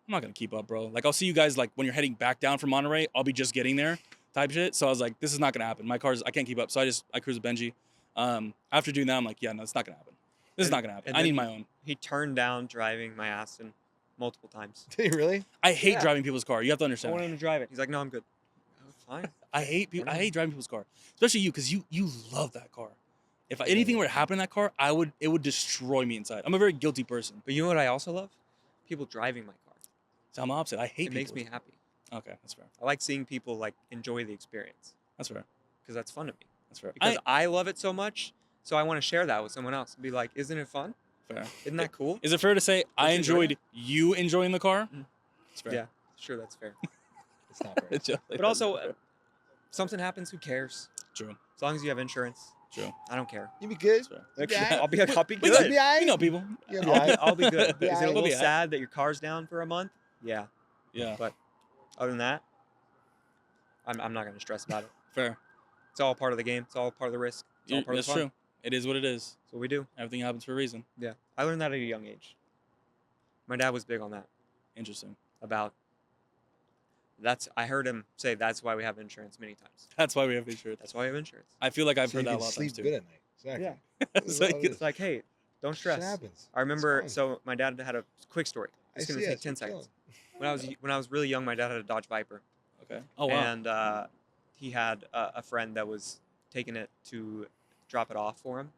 I'm not going to keep up, bro. Like, I'll see you guys like when you're heading back down from Monterey. I'll be just getting there type shit. So I was like, this is not going to happen. My car's, I can't keep up. So I cruise with Benji. After doing that, I'm like, yeah, no, it's not going to happen. This is not going to happen. I need my own. He turned down driving my Aston multiple times. Did you really? I hate Yeah. driving people's car. You have to I understand. want him to drive it. He's like, no, I'm good. Oh, fine. I hate driving people's car, especially you, because you love that car. If anything were to happen in that car, it would destroy me inside. I'm a very guilty person. But you know what I also love? People driving my car. So I'm opposite. I hate. It makes me happy. Okay, that's fair. I like seeing people like enjoy the experience That's fair. because that's fun to me. That's fair. Because I love it so much, so I want to share that with someone else and be like, isn't it fun? Fair. Isn't that cool? Is it fair to say I you enjoy enjoyed you enjoying the car? Mhm. It's fair. Yeah, sure, that's fair. It's not fair. It's just- But also, something happens, who cares? True. As long as you have insurance, True. I don't care. You be good. That's fair. You be Okay, aight? I'll be good. You be aight? You know people. You be I'll aight? I'll be good. Be Is it a aight. little We'll be aight. sad that your car's down for a month? Yeah. Yeah. But other than that, I'm not going to stress about it. Fair. It's all part of the game. It's all part of the risk. It's all part That's of the fun. true. It is what it is. That's what we do. Everything happens for a reason. Yeah. I learned that at a young age. My dad was big on that. Interesting. About I heard him say that's why we have insurance many times. That's why we have insurance. That's why we have insurance. I feel like I've So heard you that a can lot of sleep times too. good at night. Exactly. Yeah. That's So all you it can- is. It's like, hey, don't Shit stress. happens. I remember, fine. so my dad had a quick story. It's I going see to it. take 10 Keep seconds. going. When I was really young, my dad had a Dodge Viper. Okay. Oh wow. And he had a friend that was taking it to drop it off for him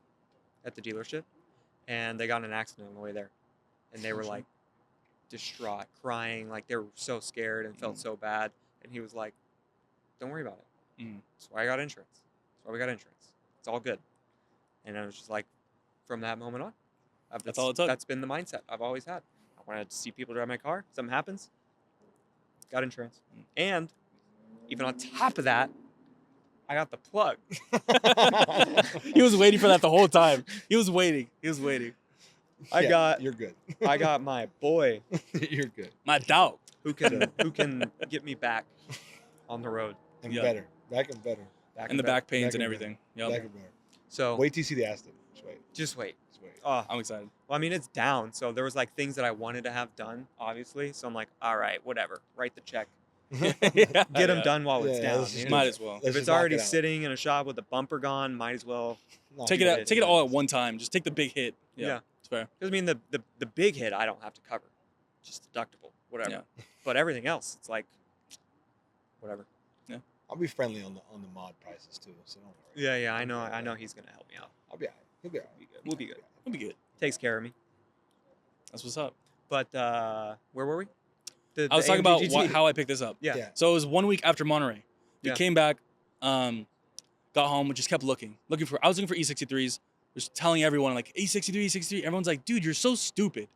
at the dealership. And they got in an accident on the way there. And they were like distraught, crying, like they were so scared and felt so bad. And he was like, don't worry about it. Mm. That's why I got insurance. That's why we got insurance. It's all good. And I was just like, from that moment on, That's all it took. That's been the mindset I've always had. I wanted to see people drive my car. Something happens, got insurance. And even on top of that, I got the plug. He was waiting for that the whole time. He was waiting. Yeah, you're good. I got my boy You're good. My dog. who can get me back on the road. And Yeah. better. Back and better. And the back pains Back and and everything. Back Yep. and better. So Wait till you see the Aston. Just wait. just wait. Just wait. I'm excited. Well, I mean, it's down. So there was like things that I wanted to have done, obviously. So I'm like, all right, whatever. Write the check. Get them done while it's Yeah, down. let's just you do know? Might as well. Let's If just it's knock already it out. sitting in a shop with the bumper gone, might as well. Knock Take it it out. out. Take it all at one time. Just take the big hit. Yeah. Yeah. It's fair. Because I mean, the big hit I don't have to cover, just deductible, whatever. Yeah. But everything else, it's like, whatever. I'll be friendly on the mod prices too, so don't worry. Yeah, I know he's gonna help me out. I'll be alright. He'll be alright. We'll be good. It'll be good. Takes care of me. That's what's up. But where were we? I was the talking about AMG GT. how I picked this up. Yeah. Yeah. So it was 1 week after Monterey. We Yeah. came back, got home, and just kept looking for. I was looking for E63s. Just telling everyone like E63, E63. Everyone's like, dude, you're so stupid.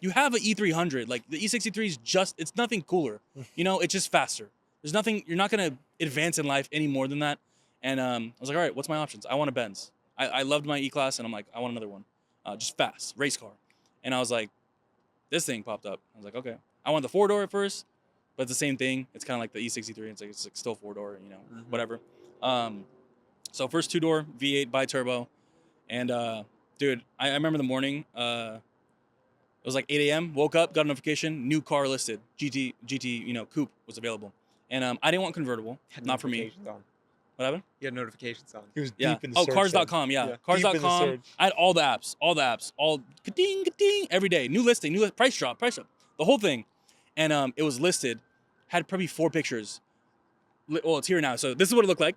You have an E300. Like the E63 is it's nothing cooler. You know, it's just faster. There's nothing. You're not gonna advance in life any more than that. And I was like, all right, what's my options? I want a Benz. I loved my E-Class, and I'm like, I want another one, just fast race car. And I was like, this thing popped up. I was like, okay, I want the 4-door at first, but it's the same thing. It's kind of like the E63. It's like still 4-door, you know, whatever. So first 2-door V8 bi-turbo, and dude, I remember the morning. It was like 8 a.m. Woke up, got a notification, new car listed, GT, you know, coupe was available, and I didn't want convertible, not for me. On. What happened? You had notifications on. He was Yeah. deep in the search. Cars.com. Yeah. Deep in the Cars.com. search. I had all the apps, all ka-ding, ka-ding, every day. New listing, new price drop, the whole thing. And it was listed, had probably 4 pictures. Well, it's here now. So this is what it looked like,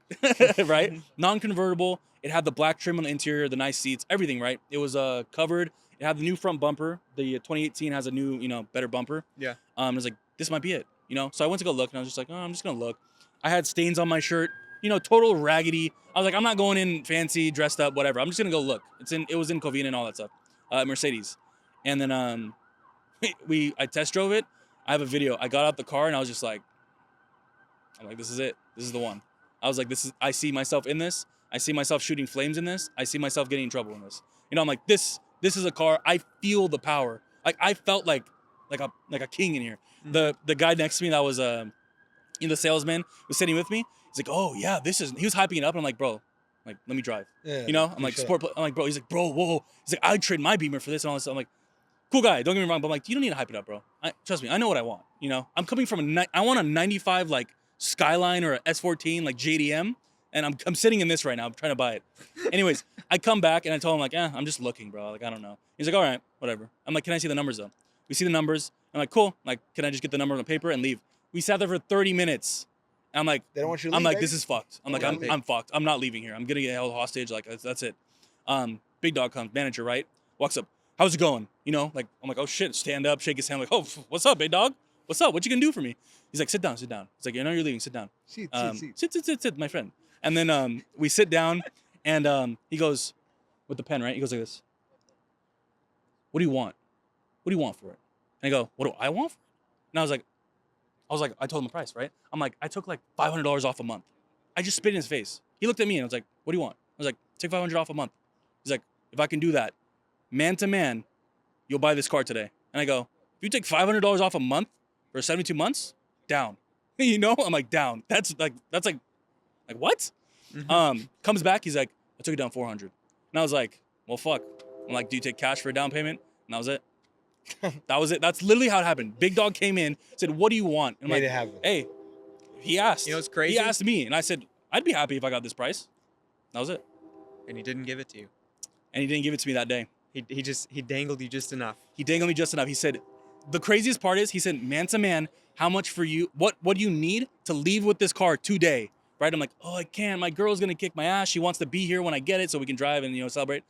right? Non-convertible. It had the black trim on the interior, the nice seats, everything, right? It was covered. It had the new front bumper. The 2018 has a new, you know, better bumper. Yeah. I was like, this might be it, you know? So I went to go look, and I was just like, oh, I'm just going to look. I had stains on my shirt. You know, total raggedy. I was like, I'm not going in fancy, dressed up, whatever. I'm just gonna go look. It was in Covina and all that stuff, Mercedes. And then I test drove it. I have a video. I got out the car and I was just like, this is it. This is the one. I was like, I see myself in this. I see myself shooting flames in this. I see myself getting in trouble in this. You know, I'm like, this is a car. I feel the power. Like I felt like a king in here. The guy next to me that was the salesman was sitting with me. He's like, oh yeah, he was hyping it up. And I'm like, bro, like, let me drive. Yeah, you know, I'm like, sport. I'm like, bro, he's like, bro, whoa. He's like, I'd trade my Beamer for this and all this stuff. I'm like, cool guy, don't get me wrong. But I'm like, you don't need to hype it up, bro. Trust me, I know what I want. You know, I'm coming from I want a 95 like Skyline or a S14 like JDM. And I'm sitting in this right now. I'm trying to buy it. Anyways, I come back and I told him like, I'm just looking, bro. Like, I don't know. He's like, all right, whatever. I'm like, can I see the numbers though? We see the numbers. I'm like, cool. Like, can I just get the number on the paper and leave? We sat there for 30 minutes. I'm like, they don't want you to leave, I'm like, baby. this is fucked. I'm like, I'm fucked. I'm not leaving here. I'm gonna get held hostage. Like, that's it. Big dog comes, manager, right? Walks up. How's it going? You know, like, I'm like, oh shit. Stand up, shake his hand. Like, oh, what's up, big dog? What's up? What you gonna do for me? He's like, sit down. He's like, you know you're leaving. Sit down. Sit, my friend. And then we sit down, and he goes with the pen, right? He goes like this. What do you want? What do you want for it? And I go, what do I want for it? And I was like, I told him the price, right? I'm like, I took like $500 off a month. I just spit in his face. He looked at me and I was like, what do you want? I was like, take $500 off a month. He's like, if I can do that, man to man, you'll buy this car today. And I go, if you take $500 off a month for 72 months, down. You know, I'm like, down. That's like what? Comes back, he's like, I took it down 400. And I was like, well, fuck. I'm like, do you take cash for a down payment? And that was it. That was it. That's literally how it happened. Big dog came in, said, what do you want? And I'm like, hey, he asked. You know what's crazy? He asked me, and I said, I'd be happy if I got this price. That was it. And he didn't give it to you. And he didn't give it to me that day. He dangled you just enough. He dangled me just enough. He said, the craziest part is, he said, man to man, how much for you? What do you need to leave with this car today? Right? I'm like, oh, I can't. My girl's gonna kick my ass. She wants to be here when I get it, so we can drive and, you know, celebrate.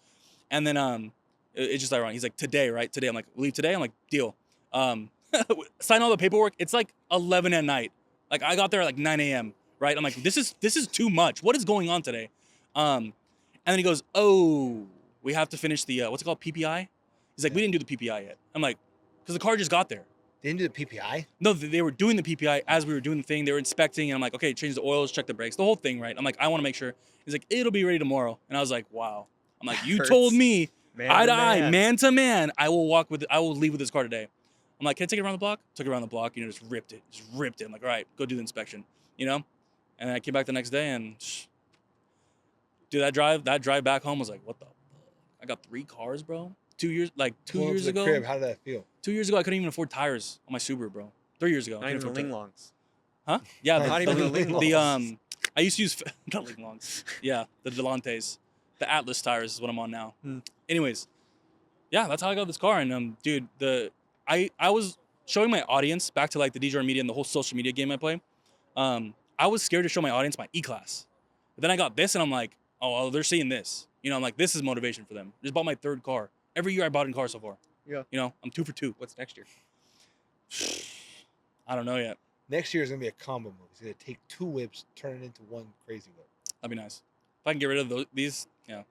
And then it's just ironic. He's like, today, right? Today. I'm like, leave today? I'm like, deal. Sign all the paperwork. It's like 11 at night. Like, I got there at like 9 a.m., right? I'm like, this is too much. What is going on today? And then he goes, oh, we have to finish the, what's it called, PPI? He's like, we didn't do the PPI yet. I'm like, because the car just got there. They didn't do the PPI? No, they were doing the PPI as we were doing the thing. They were inspecting, and I'm like, okay, change the oils, check the brakes, the whole thing, right? I'm like, I want to make sure. He's like, it'll be ready tomorrow. And I was like, wow. I'm like, you told me, eye to eye, man to man, I will leave with this car today. I'm like, can I take it around the block? Took it around the block, you know, just ripped it. I'm like, all right, go do the inspection, you know? And I came back the next day, and dude, that drive back home was like, what the fuck? I got 3 cars, bro. 2 years ago. Crib, how did that feel? 2 years ago, I couldn't even afford tires on my Subaru, bro. 3 years ago. Not even the Ling Longs. Huh? Yeah. Not even the Ling Longs. I used to use not Ling Longs. Yeah, the Delantes. The Atlas tires is what I'm on now. Anyways, yeah, that's how I got this car. And dude, I was showing my audience back to like the DJ Media and the whole social media game I play. I was scared to show my audience my E-Class. But then I got this and I'm like, oh, well, they're seeing this. You know, I'm like, this is motivation for them. Just bought my 3rd car. Every year I bought in cars so far. Yeah. You know, I'm 2 for 2. What's next year? I don't know yet. Next year is going to be a combo move. He's going to take 2 whips, turn it into 1 crazy whip. That'd be nice. If I can get rid of these, yeah.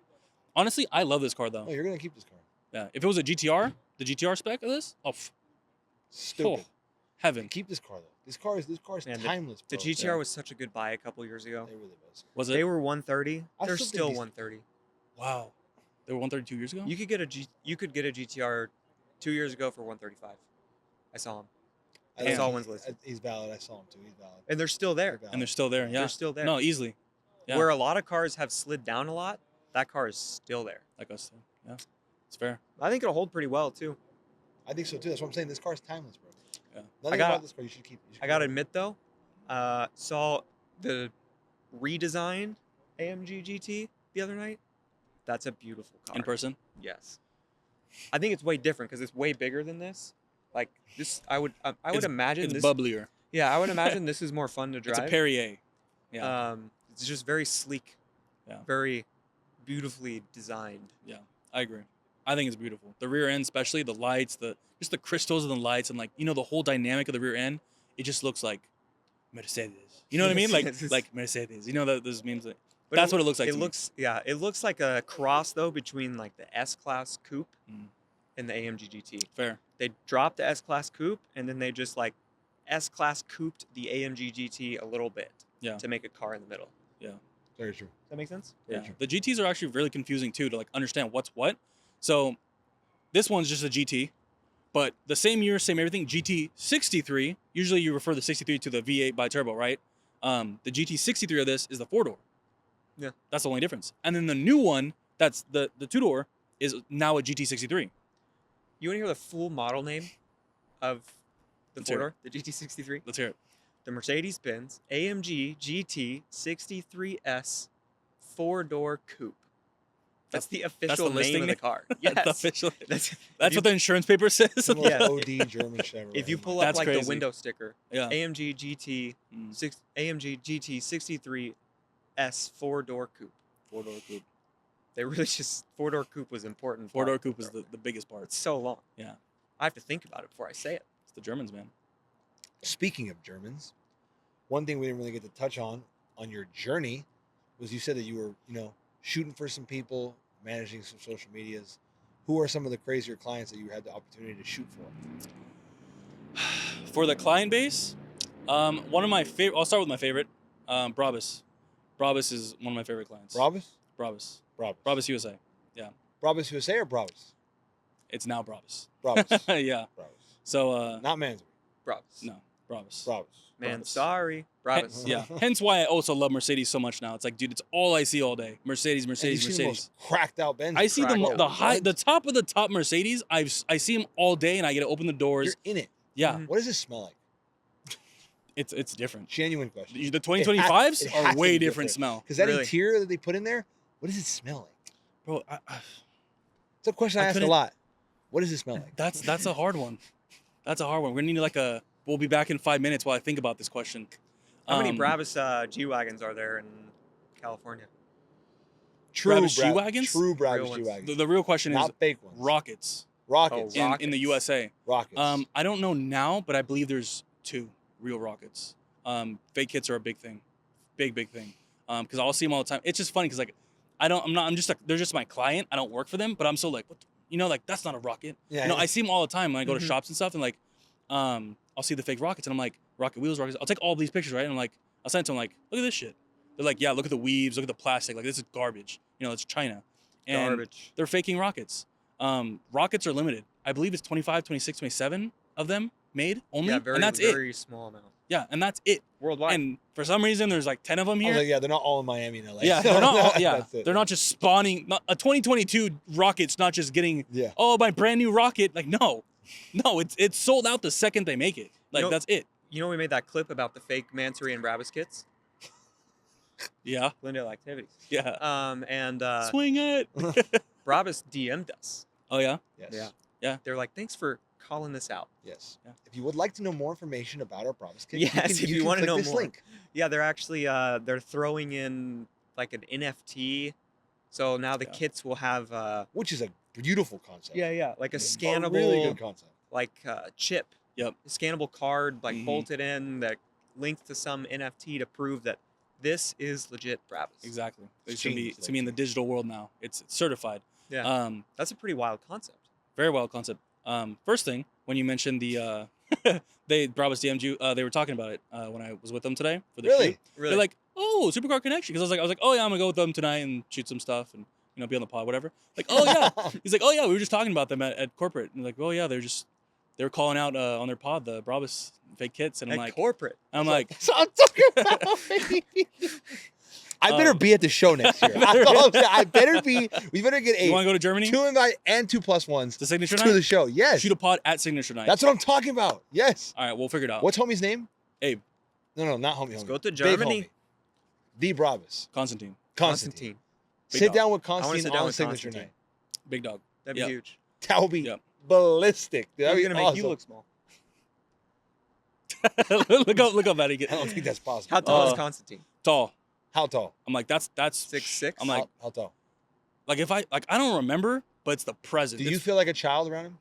Honestly, I love this car though. Oh, you're going to keep this car. Yeah. If it was a GTR, the GTR spec of this, Stupid. heaven. Keep this car though. This car is Man, timeless, The bro. GTR was such a good buy a couple years ago. It really was. Was They it? were 130. I They're still think still these- 130. Wow. They were 132 years ago. You could get a GTR 2 years ago for 135. I saw them. I saw think one's listed. He's valid. I saw him too. He's valid. And they're still there. And they're still there. Yeah. They're still there. No, easily. Yeah. Where a lot of cars have slid down a lot, that car is still there. Like us. Yeah. It's fair. I think it'll hold pretty well too. I think so too. That's what I'm saying. This car is timeless, bro. Yeah. Nothing about this car you should keep. I gotta admit though, saw the redesigned AMG GT the other night. That's a beautiful car. In person. Yes. I think it's way different because it's way bigger than this. Like this, I would imagine It's this. bubblier. Yeah, I would imagine this is more fun to drive. It's a Perrier. Yeah. It's just very sleek. Yeah. Very beautifully designed. Yeah. I agree. I think it's beautiful. The rear end, especially the lights, just the crystals of the lights, and like the whole dynamic of the rear end. It just looks like Mercedes. You know what I mean? Like Mercedes. You know that those memes. But That's what it looks like. It looks like a cross though between like the S-Class Coupe Mm. and the AMG GT. Fair. They dropped the S-Class Coupe and then they just like S-Class couped the AMG GT a little bit to make a car in the middle. Yeah. Very true. Does that make sense? Yeah. The GTs are actually really confusing too to like understand what's what. So this one's just a GT, but the same year, same everything. GT 63. Usually you refer the 63 to the V8 bi-turbo, right? The GT 63 of this is the 4-door. Yeah. That's the only difference. And then the new one, that's the 2-door, is now a GT 63. You want to hear the full model name of the Let's hear 4-door, the GT63? Let's hear it. The Mercedes-Benz AMG GT 63S 4-door coupe. That's the official name of the car. Yes. That's official. That's What the insurance paper says. It's the most Yeah. OD German shit ever. If you right? pull up That's like crazy. the window sticker, Yeah. AMG GT AMG GT 63S 4-door coupe. 4-door coupe. They really just 4-door coupe was important. 4-door coupe is the biggest part. It's so long. Yeah. I have to think about it before I say it. It's the Germans, man. Speaking of Germans, one thing we didn't really get to touch on your journey was you said that you were, shooting for some people, managing some social medias. Who are some of the crazier clients that you had the opportunity to shoot for? For the client base, one of my favorite. I'll start with my favorite, Brabus. Brabus is one of my favorite clients. Brabus? Brabus. Brabus. Brabus USA. Brabus USA or Brabus? It's now Brabus. Brabus. Yeah. Brabus. So Not Mansfield. Brabus. no, Brabus. Brabus. Man, Brabus. sorry. Brabus. Yeah. Hence why I also love Mercedes so much now. It's like, dude, it's all I see all day. Mercedes, And Mercedes, you've seen the Mercedes. most cracked out Benz. I see Whoa, the top of the top Mercedes. I see them all day, and I get to open the doors. You're in it. Yeah, Mhm. What does this smell like? it's different. Genuine question. The 2025s it has are to way be different smell, Because that Really? interior that they put in there, what does it smell like? bro. It's a question I ask a couldn't- lot. What does it smell like? That's a hard one. That's a hard one. We're gonna need We'll be back in 5 minutes while I think about this question. How many Um, Brabus G-Wagons are there in California? Brabus G-Wagons? True Real Brabus ones. G-Wagons. The real question is Not fake ones. rockets Rockets. Oh, in the Rockets. USA. Rockets. I don't know now, but I believe there's 2 real rockets. Fake kits are a big thing, big thing. Because I'll see them all the time. It's just funny because they're just my client. I don't work for them, but I'm so like, what? That's not a rocket. Yeah, I see them all the time when I go to Mhm. shops and stuff, and I'll see the fake rockets, and I'm like, rocket wheels, rockets. I'll take all these pictures, right? And I'm like, I'll send it to them, like, look at this shit. They're like, yeah, look at the weaves, look at the plastic, like this is garbage. It's China, and Garbage. they're faking rockets. Rockets are limited. I believe it's 25, 26, 27 of them made only, Yeah, very, and that's it. very small amount. Yeah, and that's it. Worldwide. And for some reason, there's like 10 of them I here. was like, yeah, they're not all in Miami and LA. Yeah, they're not. All, yeah, That's it. they're not just spawning. A 2022 rocket's not just getting. Yeah. Oh, my brand new rocket. Like no, it's sold out the second they make it. Like You know- that's it. we made that clip about the fake Mansory and Brabus kits? Yeah, Glendale Activities. yeah. And Swing it. Brabus DM'd us. Oh yeah. Yes. Yeah. They're like, thanks for calling this out. Yes. Yeah. If you would like to know more information about our Brabus kit, Yes, if you can wanna click know this more. link. Yeah, they're actually they're throwing in like an NFT. So now the Yeah. kits will have Which is a beautiful concept. like a scannable really good concept. like chip. Yep. A scannable card like Mhm. bolted in that links to some NFT to prove that this is legit Brabus. Exactly. It's changed, gonna be in the digital world now. It's certified. Yeah. Um, That's a pretty wild concept. very wild concept. First thing when you mentioned Brabus DM'd you. They were talking about it when I was with them today for the Really? shoot. Really? They're like, oh, Supercar Connection. Because I was like, oh yeah, I'm gonna go with them tonight and shoot some stuff and be on the pod, whatever. Like, oh yeah. He's like, oh yeah, we were just talking about them at corporate. And like, oh yeah, they were calling out on their pod the Brabus fake kits, and I'm At like, corporate. I'm like, So I'm talking about. I better be at the show next year. I better be. We better get you want to go to Germany 2 invite and 2+1s to Signature to Night? the show. Yes. Shoot a pod at Signature Night. That's what I'm talking about. Yes. All right, we'll figure it out. What's homie's name? Abe. No, not homie. Let's homie. go to Big Germany. homie. The Brabus. Constantine. Constantine. Big Sit dog. down with I wanna Constantine sit down on with Signature Constantine. Night. Big dog. That'd Yep. be huge. That would be Yep. ballistic. Dude. That'd He's be gonna make awesome. you look small. look how Maddie get. I don't think that's possible. How tall is Uh, Constantine? Tall. How tall? I'm like, that's 6'6"? I'm like, How tall? like if I don't remember, but it's the present. Do you It's- feel like a child around him?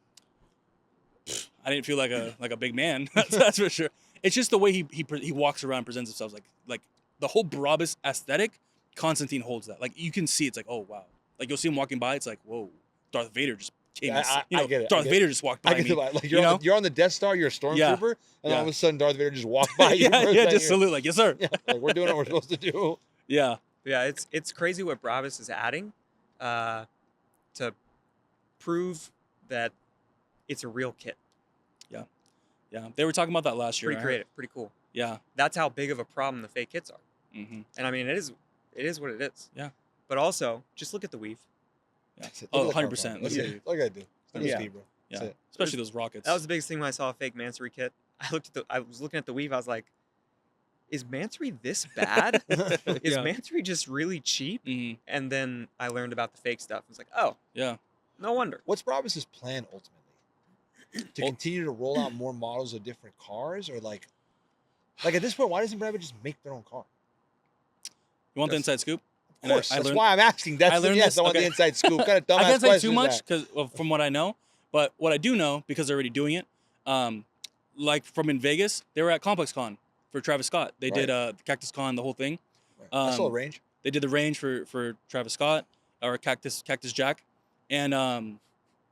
I didn't feel like a big man. That's for sure. It's just the way he walks around and presents himself. Like the whole Brabus aesthetic, Constantine holds that. Like you can see, it's like, oh wow. Like you'll see him walking by, it's like, whoa, Darth Vader just came. Yeah, and, I get it. Darth Vader just walked by I get me. it. Like you you're, know? you're on the Death Star, you're a stormtrooper, and all of a sudden Darth Vader just walked by you. yeah, for a yeah, second. just salute, like, yes sir. Yeah, like we're doing what we're supposed to do. Yeah. Yeah, it's crazy what Brabus is adding to prove that it's a real kit. Yeah. They were talking about that last year. Pretty creative, pretty cool. Yeah. That's how big of a problem the fake kits are. Mm-hmm. And I mean, it is what it is. Yeah. But also, just look at the weave. Yeah. That's it. Oh, Look at the 100%. car, bro. Look That's at it. it. All I gotta do. Look at Yeah. the speed, bro. Yeah. That's it. Especially those rockets. That was the biggest thing when I saw a fake Mansory kit. I was looking at the weave. I was like, is Mansory this bad? Is Yeah. Mansory just really cheap? Mhm. And then I learned about the fake stuff. I was like, oh, Yeah. no wonder. What's Brabus's plan ultimately? To Well- continue to roll out more models of different cars, or like at this point, why doesn't Brabus just make their own car? You want the Yes. inside scoop? Of And I- course, I that's learned- why I'm asking. That's I learned yes, this- I want the okay. inside scoop. What kind of dumbass I can't say question too is much that? because from what I know, but what I do know, because they're already doing it, like from in Vegas, they were at Complex Con for Travis Scott. They did Cactus Con, the whole thing. Right. That's still a um, range. They did the range for Travis Scott or Cactus Jack, and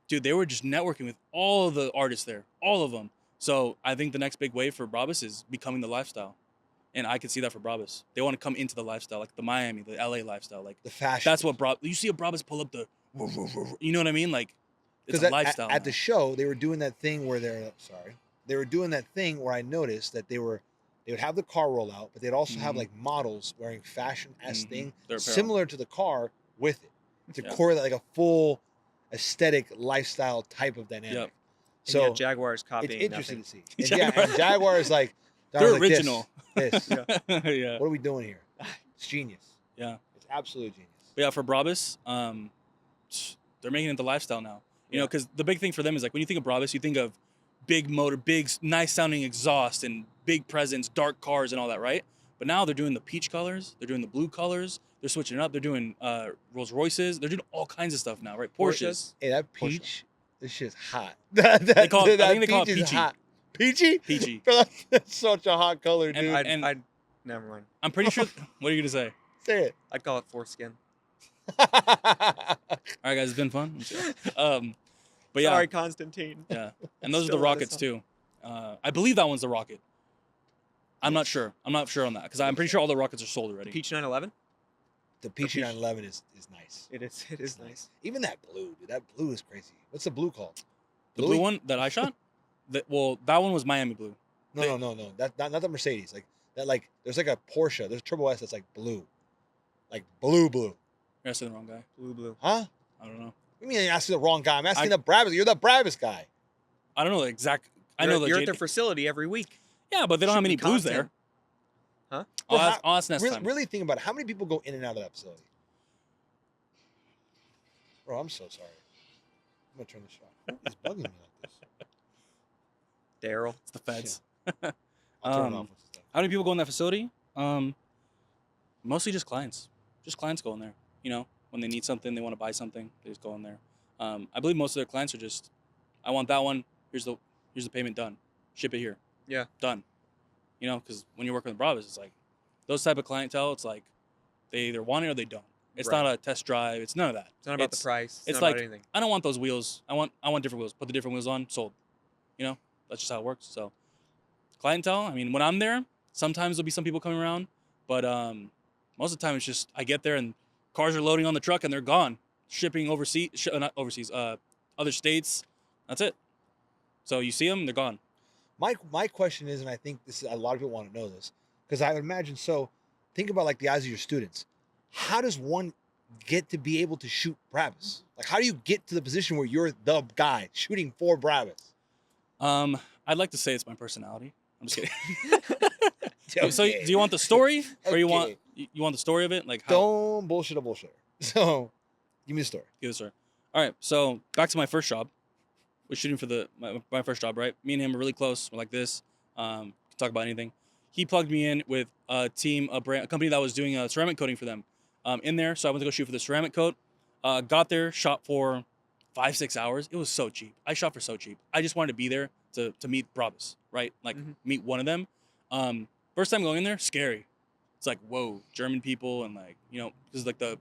dude, they were just networking with all of the artists there, all of them. So I think the next big wave for Brabus is becoming the lifestyle, and I can see that for Brabus. They want to come into the lifestyle, like the Miami, the LA lifestyle. Like The fashion. that's what you see a Brabus pull up the, you know what I mean? Like it's Because a lifestyle. at the now. show, they were doing that thing where they were doing that thing where I noticed that they would have the car roll out, but they'd also have Mhm. like models wearing fashion-esque Mhm. thing Their apparel. similar to the car with it to Yeah. correlate like a full aesthetic lifestyle type of dynamic. Yep. And yet So Jaguar's it's copying interesting nothing. to see. And Jaguar is like They're like, this, original. This. Yeah. What are we doing here? It's genius. Yeah. It's absolute genius. But yeah, for Brabus, they're making it the lifestyle now. You know, because the big thing for them is like when you think of Brabus, you think of big motor, big, nice sounding exhaust and big presence, dark cars and all that, right? But now they're doing the peach colors, they're doing the blue colors, they're switching it up, they're doing Rolls Royces, they're doing all kinds of stuff now, right? Porsches. Hey, that Porsche. peach, this shit's hot. They call it- I that think they call it peach is peachy. hot. Peachy? Peachy. Bro, that's such a hot color, dude. And- I'd never mind. I'm pretty sure. What are you gonna say? Say it. I'd call it foreskin. All right, guys, it's been fun. But yeah, Sorry, Constantine. yeah, and those are Still the not a rockets song. too. I believe that one's the rocket. I'm not sure. I'm not sure on that because I'm pretty sure all the rockets are sold already. Peach 911? The peachy peach. 911 is nice. It is. It is nice. Even that blue, dude. That blue is crazy. What's the blue called? The blue one that I shot. That one was Miami blue. No. That not the Mercedes. Like that. Like there's like a Porsche. There's a Turbo S that's like blue. Like blue. You're asking the wrong guy. Blue. Huh? I don't know. You mean you're asking the wrong guy? I'm asking the Brabus. You're the Brabus guy. I don't know the exact. I You're- know the you're at JT their facility every week. Yeah, but they don't have any shooting blues content. there. Huh? I'll ask next Really, time. really think about it. How many people go in and out of that facility? Bro, I'm so sorry. I'm gonna turn this off. Who is bugging me like this? Daryl. It's the feds. I'll turn it off once it's done. How many people go in that facility? Mostly just clients. Just clients go in there. You know, when they need something, they want to buy something, they just go in there. I believe most of their clients are just, I want that one. Here's the payment done. Ship it here. Yeah. Done. You know, because when you're working with Brabus, it's like those type of clientele. It's like they either want it or they don't. It's Right. not a test drive. It's none of that. It's not about the price. It's not like about anything. I don't want those wheels. I want different wheels. Put the different wheels on. Sold. You know, That's just how it works. So clientele, I mean, when I'm there, sometimes there'll be some people coming around, but most of the time it's just I get there and cars are loading on the truck and they're gone, shipping overseas, not overseas, other states. That's it. So you see them, they're gone. My question is, and I think this is a lot of people want to know this, because I would imagine so. Think about like the eyes of your students. How does one get to be able to shoot Brabus? Like, how do you get to the position where you're the guy shooting for Brabus? I'd like to say it's my personality. I'm just kidding. Okay. So do you want the story, or you Okay. want the story of it? Like how? Don't bullshit a bullshitter. So, give me the story. Give it, sir. All right. So back to my first job. We're shooting for my first job, right? Me and him are really close. We're like this. Can talk about anything. He plugged me in with a company that was doing ceramic coating for them in there. So I went to go shoot for the ceramic coat. Got there, shot for 5-6 hours. It was so cheap. I shot for so cheap. I just wanted to be there to meet Brabus, right? Like meet one of them. First time going in there, scary. It's like, whoa, German people, and like, you know, because like the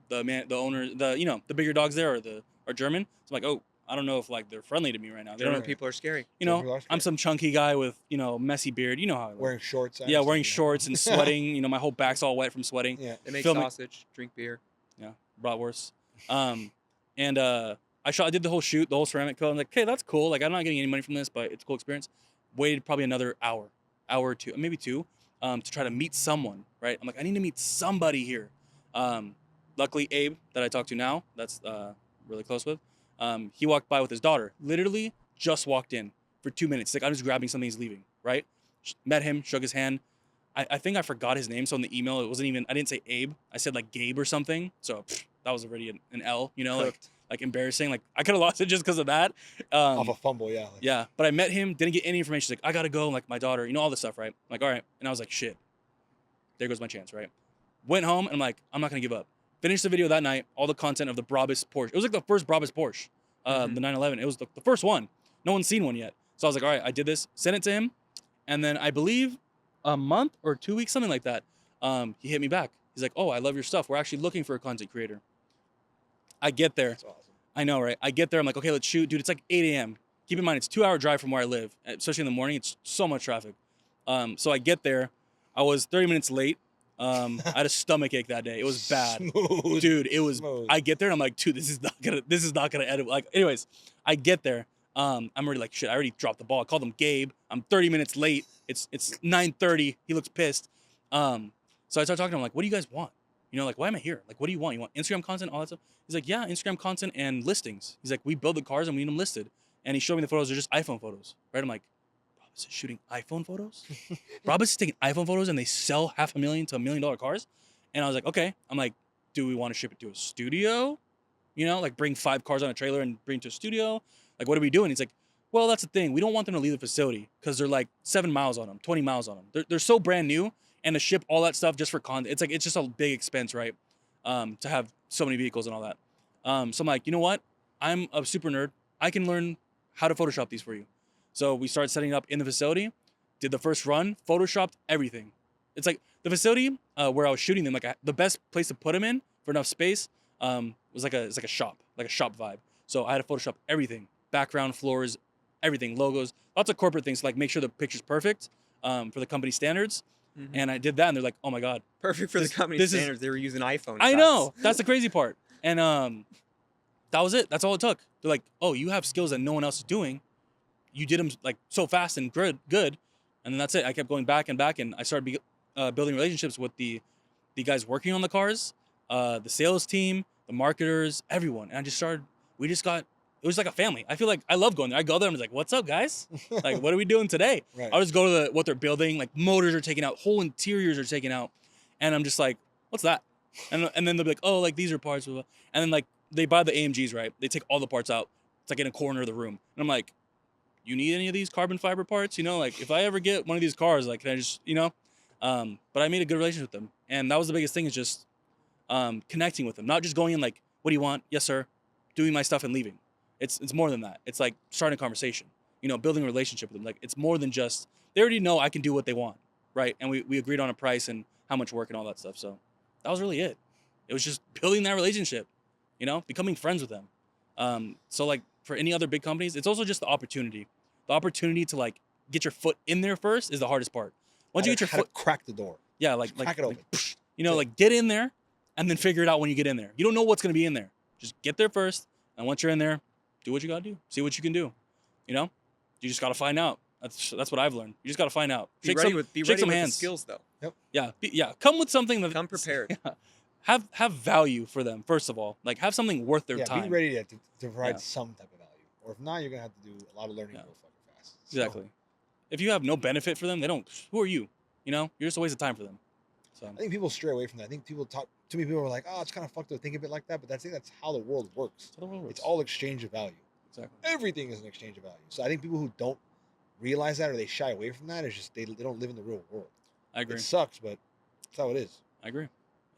owner, the bigger dogs there are German. So I'm like, oh, I don't know if like they're friendly to me right now. German people are scary. You know, I'm some chunky guy with, you know, messy beard. You know how I look. Wearing shorts. Yeah, wearing shorts and sweating. You know, my whole back's all wet from sweating. Yeah. They make Filming- sausage, drink beer. Yeah, bratwurst. And I did the whole shoot, the whole ceramic coat. I'm like, okay, that's cool. Like, I'm not getting any money from this, but it's a cool experience. Waited probably another hour or two, maybe two, to try to meet someone, right? I'm like, I need to meet somebody here. Luckily, Abe, that I talk to now, that's really close with, he walked by with his daughter. Literally just walked in for 2 minutes. He's like, I'm just grabbing something, he's leaving, right? Met him, shook his hand. I think I forgot his name, so in the email, it wasn't even, I didn't say Abe. I said like Gabe or something. So that was already an L, you know, like embarrassing. Like I could have lost it just because of that. Off a fumble, yeah. Yeah, but I met him, didn't get any information. She's like, I gotta go, like my daughter, you know, all this stuff, right? I'm like, all right. And I was like, shit, there goes my chance, right? Went home and I'm like, I'm not gonna give up. Finished the video that night, all the content of the Brabus Porsche. It was like the first Brabus Porsche, the 911. It was the first one. No one's seen one yet. So I was like, all right, I did this, sent it to him. And then I believe a month or 2 weeks, something like that, he hit me back. He's like, oh, I love your stuff. We're actually looking for a content creator. I get there. That's awesome. I know, right? I get there. I'm like, okay, let's shoot. Dude, it's like 8 a.m. Keep in mind, it's a 2-hour drive from where I live, especially in the morning. It's so much traffic. So I get there. I was 30 minutes late. I had a stomach ache that day. It was bad. Smooth. Dude, it was, Smooth. I get there and I'm like, dude, this is not gonna edit. Like, anyways, I get there. I'm already like, shit, I already dropped the ball. I called him Gabe. I'm 30 minutes late. It's 9:30. He looks pissed. So I started talking to him, like, what do you guys want? You know, like, why am I here? Like, what do you want? You want Instagram content, all that stuff? He's like, yeah, Instagram content and listings. He's like, we build the cars and we need them listed. And he showed me the photos. They're just iPhone photos, right? I'm like, Brabus is shooting iPhone photos? Brabus is taking iPhone photos and they sell $500,000 to $1 million cars? And I was like, okay. I'm like, do we want to ship it to a studio? You know, like bring 5 cars on a trailer and bring it to a studio? Like, what are we doing? He's like, well, that's the thing. We don't want them to leave the facility because they're like 7 miles on them, 20 miles on them. They're so brand new, and to ship all that stuff just for content, it's like, it's just a big expense, right? To have so many vehicles and all that. So I'm like, you know what? I'm a super nerd. I can learn how to Photoshop these for you. So we started setting it up in the facility, did the first run, Photoshopped everything. It's like the facility where I was shooting them, like the best place to put them in for enough space was like a shop vibe. So I had to Photoshop everything, background, floors, everything, logos, lots of corporate things to like make sure the picture's perfect for the company standards. And I did that, and they're like, oh my God. Perfect for the company standards. They were using iPhone. I know. That's the crazy part. And that was it. That's all it took. They're like, oh, you have skills that no one else is doing. You did them like so fast and good. And then that's it. I kept going back and back, and I started building relationships with the guys working on the cars, the sales team, the marketers, everyone. And it was like a family. I feel like I love going there. I go there and I'm like, what's up, guys? Like, what are we doing today? Right. I'll just go to what they're building. Like, motors are taken out, whole interiors are taken out. And I'm just like, what's that? And then they'll be like, oh, like, these are parts. Blah, blah. And then, like, they buy the AMGs, right? They take all the parts out. It's like in a corner of the room. And I'm like, you need any of these carbon fiber parts? You know, like, if I ever get one of these cars, like, can I just, you know? But I made a good relationship with them. And that was the biggest thing, is just connecting with them. Not just going in like, what do you want? Yes, sir. Doing my stuff and leaving. It's more than that. It's like starting a conversation, you know, building a relationship with them. Like, it's more than just, they already know I can do what they want, right? And we agreed on a price and how much work and all that stuff. So that was really it. It was just building that relationship, you know, becoming friends with them. So like for any other big companies, it's also just the opportunity to like get your foot in there first is the hardest part. Once you get your how foot, to crack the door. yeah, Just crack it open. you know, like get in there and then figure it out when you get in there. You don't know what's gonna be in there. Just get there first, and once you're in there, do what you gotta do. See what you can do. You know, you just gotta find out. That's what I've learned. You just gotta find out. Be ready with the skills though. Yeah. Come with something that Come prepared. Yeah, have value for them first of all. Like have something worth their time. Be ready to provide some type of value, or if not, you're gonna have to do a lot of learning real fucking fast. So, Exactly. If you have no benefit for them, they don't. Who are you? You know, you're just a waste of time for them. So I think people stray away from that. I think people talk. Too many people are like, "Oh, it's kind of fucked up to think of it like that," but I think that's how the world works. that's how the world works. It's all exchange of value. Exactly. Everything is an exchange of value. So I think people who don't realize that or they shy away from that is just they don't live in the real world. I agree. It sucks, but that's how it is. I agree.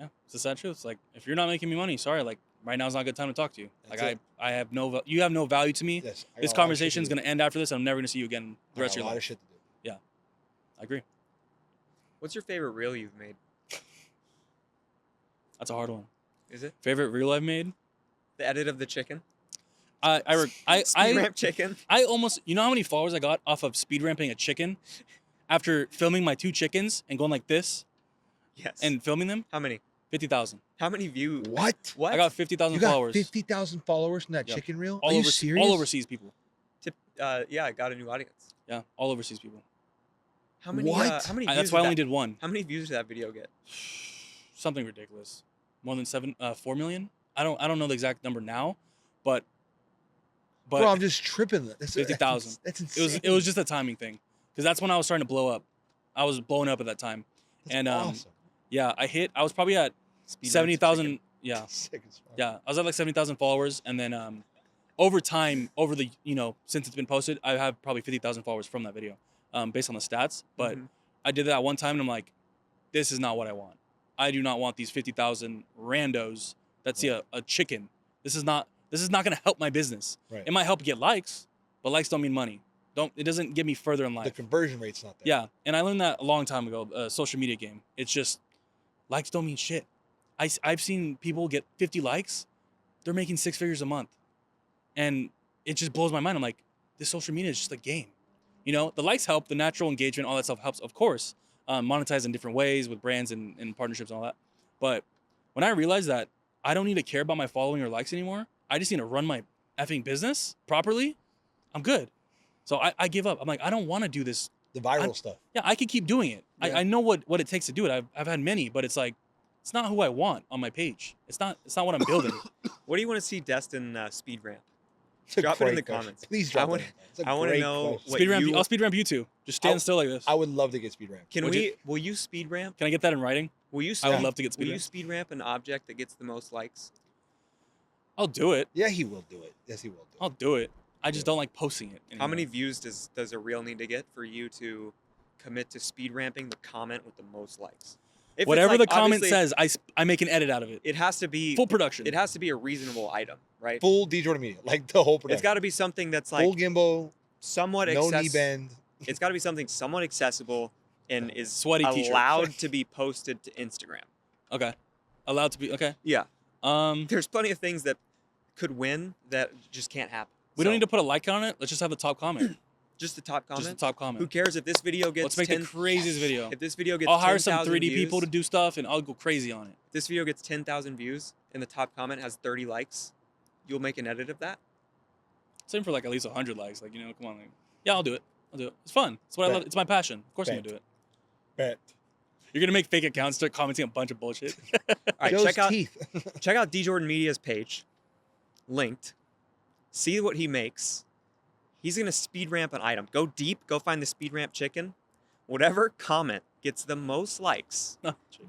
Yeah, it's the sad truth. It's like if you're not making me money, sorry. Like right now is not a good time to talk to you. That's Like I have no. You have no value to me. Yes, I got This a lot of conversation is shit to gonna end after this. I'm never gonna see you again the do. rest I of got your a lot life. of shit to do. I agree. What's your favorite reel you've made? That's a hard one. Is it Favorite reel I've made? the edit of the chicken? I Ramp chicken. almost, you know how many followers I got off of speed ramping a chicken after filming my 2 chickens and going like this Yes. and filming them? how many? 50,000. How many views? What? What? I got 50,000 You got followers. 50,000 followers from that Yep. chicken reel? all Are you overseas, serious? all overseas people. Yeah, I got a new audience. Yeah, all overseas people. How many? What? How many views? That's why I did only that- did one. How many views did that video get? Something ridiculous. More than 4 million. I don't know the exact number now, but Bro, I'm just tripping. That's 50,000. That's insane. it was just a timing thing because that's when I was starting to blow up. I was blowing up at that time, That's and awesome. yeah, I was probably at Speed 70,000. Yeah, Sick as fuck. yeah, I was at like 70,000 followers, and then over time, over the since it's been posted, I have probably 50,000 followers from that video, based on the stats. But Mhm. I did that one time, and I'm like, this is not what I want. I do not want these 50,000 randos that see a chicken. This is not going to help my business. Right. It might help get likes, but likes don't mean money. It doesn't get me further in The life. conversion rate's not there. Yeah, and I learned that a long time ago. Social media game. It's just likes don't mean shit. I've seen people get 50 likes, they're making 6 figures a month, and it just blows my mind. I'm like, this social media is just a game. You know, the likes help, the natural engagement, all that stuff helps, of course. Monetize in different ways with brands and partnerships and all that. But when I realized that I don't need to care about my following or likes anymore, I just need to run my effing business properly, I'm good. So I give up. I'm like, I don't want to do this. The viral stuff. Yeah, I can keep doing it. Yeah. I know what it takes to do it. I've had many, but it's like, it's not who I want on my page. It's not what I'm building. What do you want to see Destin speed ramp? It's a Drop it in great the question. comments. Please drop wanna- it. It's a I wanna great know question. what Speed ramp. you- I'll speed ramp you too. Just stand still like this. I would love to get speed ramp. Can Would you- will you speed ramp? Can I get that in writing? Will you I would speed- love to get Will speed you ramp. speed ramp an object that gets the most likes? I'll do it. Yeah, he will do it. Yes, he will do I'll it. do it. I just don't like posting it. How anymore. many views does a reel need to get for you to commit to speed ramping the comment with the most likes? If it's Whatever like, the comment obviously, says, I make an edit out of it. it has to be Full production. It has to be a reasonable item, right? Full D Jordan media, like the whole production. It's got to be something that's like full gimbal, somewhat no knee accessible. bend. It's got to be something somewhat accessible and is Sweaty t-shirt. allowed to be posted to Instagram. Okay. Allowed to be. Okay. Yeah, Um, there's plenty of things that could win that just can't happen. we don't need to put a like on it. Let's just have the top comment. Just the top comment. Just the top Who comment. cares if this video gets Let's make 10, the craziest video. If this video gets I'll hire some 10,000 3D views, people to do stuff, and I'll go crazy on it. If this video gets 10,000 views and the top comment has 30 likes, you'll make an edit of that. Same for like at least 100 likes. Like, come on. Like, yeah, I'll do it. I'll do it. It's fun. It's what I Bet. love. It's my passion. Of course I'm Bet. gonna do it. Bet. You're gonna make fake accounts, start commenting a bunch of bullshit. All right, Joe's check out teeth. check out D Jordan Media's page, linked. See what he makes. He's gonna speed ramp an item. Go deep. Go find the speed ramp chicken. Whatever comment gets the most likes,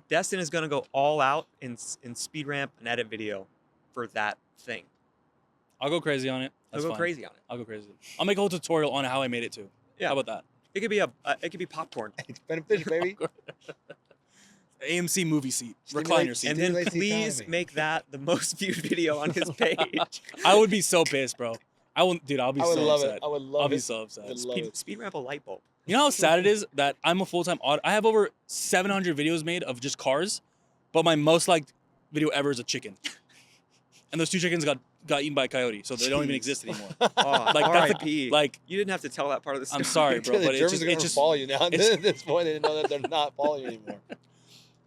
Destin is gonna go all out in speed ramp an edit video for that thing. I'll go crazy on it. He'll That's go fine. crazy on it. I'll go crazy. I'll make a whole tutorial on how I made it too. Yeah. How about that? It could be popcorn. It's beneficial, baby. AMC movie seat, Stimulate- recliner seat. And then Stimulates the please economy. make that the most viewed video on his page. I would be so pissed, bro. I won't, dude. I'll be I would so love upset. it. I would love I'll be it. so upset. Would love it. Speed ramp a light bulb. You know how sad it is that I'm a full-time I have over 700 videos made of just cars, but my most liked video ever is a chicken. And those 2 chickens got got eaten by a coyote, so they don't even Jeez. exist anymore. Oh, Like, that's the- R.I.P. like- you didn't have to tell that part of the story. I'm sorry, bro, the but Germans are it gonna just follow you now. it's- At this point, they didn't know that they're not following you anymore.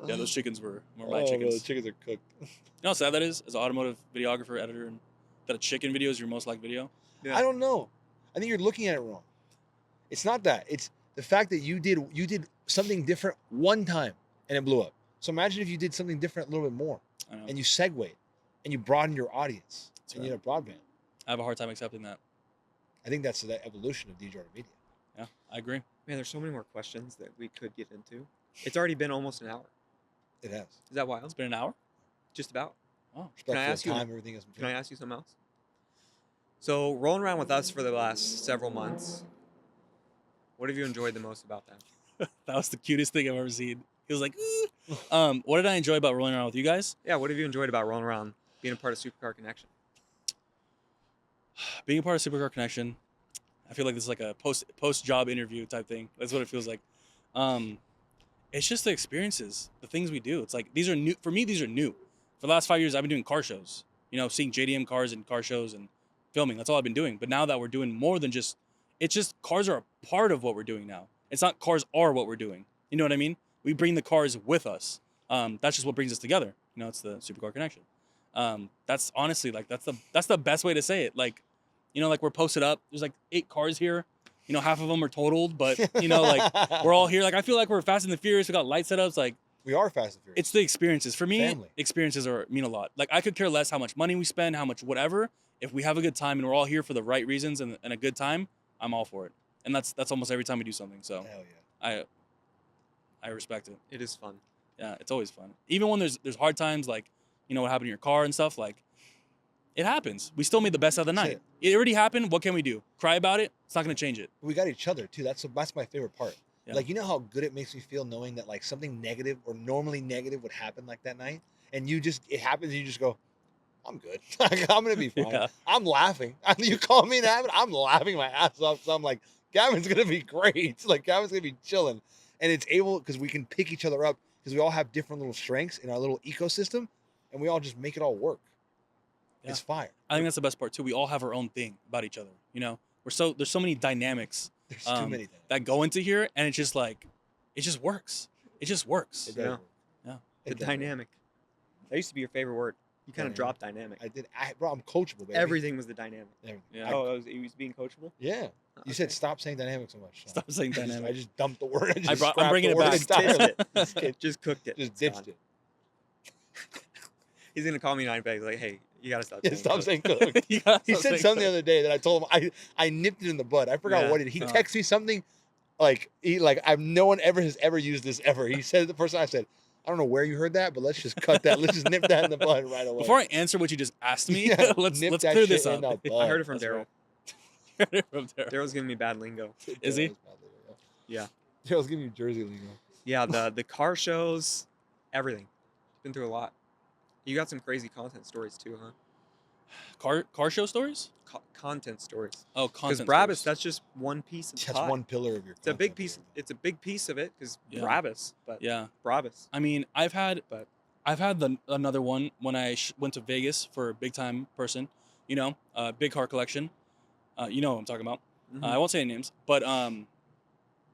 yeah, those chickens were my Bro, the chickens. chickens are cooked. You know how sad that is as an automotive videographer, editor, and that a chicken video is your most liked video. Yeah. I don't know. I think you're looking at it wrong. It's not that. It's the fact that you did something different one time and it blew up. So imagine if you did something different a little bit more I know. and you segued and you broaden your audience That's and right. you had a broadband. I have a hard time accepting that. I think that's the evolution of digital media. Yeah, I agree. Man, there's so many more questions that we could get into. It's already been almost an hour. It has. Is that wild? It's been an hour. Just about. Oh, Respect I for ask the you- time, everything else. Can I ask you something else? So, rolling around with us for the last several months, what have you enjoyed the most about that? that was the cutest thing I've ever seen. He was like, what did I enjoy about rolling around with you guys? Yeah, what have you enjoyed about rolling around, being a part of Supercar Connection? Being a part of Supercar Connection, I feel like this is like a post job interview type thing. That's what it feels like. It's just the experiences, the things we do. It's like these are new for me. These are new. For the last 5 years, I've been doing car shows. You know, seeing JDM cars and car shows and filming. That's all I've been doing. But now that we're doing more than just, it's just cars are a part of what we're doing now. It's not cars are what we're doing. You know what I mean? We bring the cars with us. That's just what brings us together. You know, it's the Supercar Connection. That's honestly like that's the best way to say it. Like, you know, like we're posted up. There's like 8 cars here. You know, half of them are totaled, but you know, like we're all here. Like I feel like we're Fast and the Furious. We got light setups. Like We are Fast and Furious. it's the experiences. For me, Family. experiences mean a lot. Like I could care less how much money we spend, how much whatever. If we have a good time and we're all here for the right reasons and a good time, I'm all for it. And that's almost every time we do something. So Hell yeah. I respect it. It is fun. Yeah, it's always fun. Even when there's hard times, like, you know, what happened in your car and stuff, like, it happens. We still made the best out of the That's night. It already happened. What can we do? Cry about it? It's not going to change it. We got each other too. That's my favorite part. Yeah. Like, you know how good it makes me feel knowing that like something negative or normally negative would happen like that night, and it happens, and you just go, I'm good. Like, I'm gonna be fine. Yeah. I'm laughing. You call me that, I'm laughing my ass off. So I'm like, Gavin's gonna be great. Like Gavin's gonna be chilling, and it's able because we can pick each other up because we all have different little strengths in our little ecosystem, and we all just make it all work. Yeah. It's fire. I think that's the best part, too. We all have our own thing about each other. You know, there's so many dynamics There's too many things. that go into here, and it's just like, it just works. It just works. It does Yeah. work. Yeah. The It does work. dynamic. That used to be your favorite word. You kind of Dynamic. dropped dynamic. I did. Bro, I'm coachable, baby. Everything was the dynamic. Everything. Yeah. Oh, he was being coachable? Yeah. You said stop saying dynamic so much. son. Stop saying I just- dynamic. I just dumped the word. I just I'm scrapped bringing the it word back. entirely. Just ditched it. Just cooked it. Just It's ditched gone. it. He's going to call me 9 bags like, hey, you got to stop Yeah, saying stop cook. saying cook. You gotta He stop said saying something the that. other day that I told him I nipped it in the bud. I forgot Yeah. what it. He Oh. texted me something like no one ever has ever used this ever. He said the first time I said, I don't know where you heard that, but let's just cut that. Let's just nip that in the bud right away. Before I answer what you just asked me, Yeah, let's nip that clear shit this in up. the I heard it bud. from That's Daryl. right. From there. Daryl's giving me bad lingo. Is he? Yeah. Daryl's giving you Jersey lingo. Yeah, the car shows, everything. Been through a lot. You got some crazy content stories too, huh? Car show stories? Content stories. Oh, Because content Brabus, stories. that's just one piece of the That's pie. one pillar of your. It's a big content, piece. baby. It's a big piece of it because Yeah. Brabus, but Yeah. Brabus. I mean, I've had But- another one when I went to Vegas for a big time person, you know, big car collection. You know what I'm talking about. Mhm. I won't say any names, but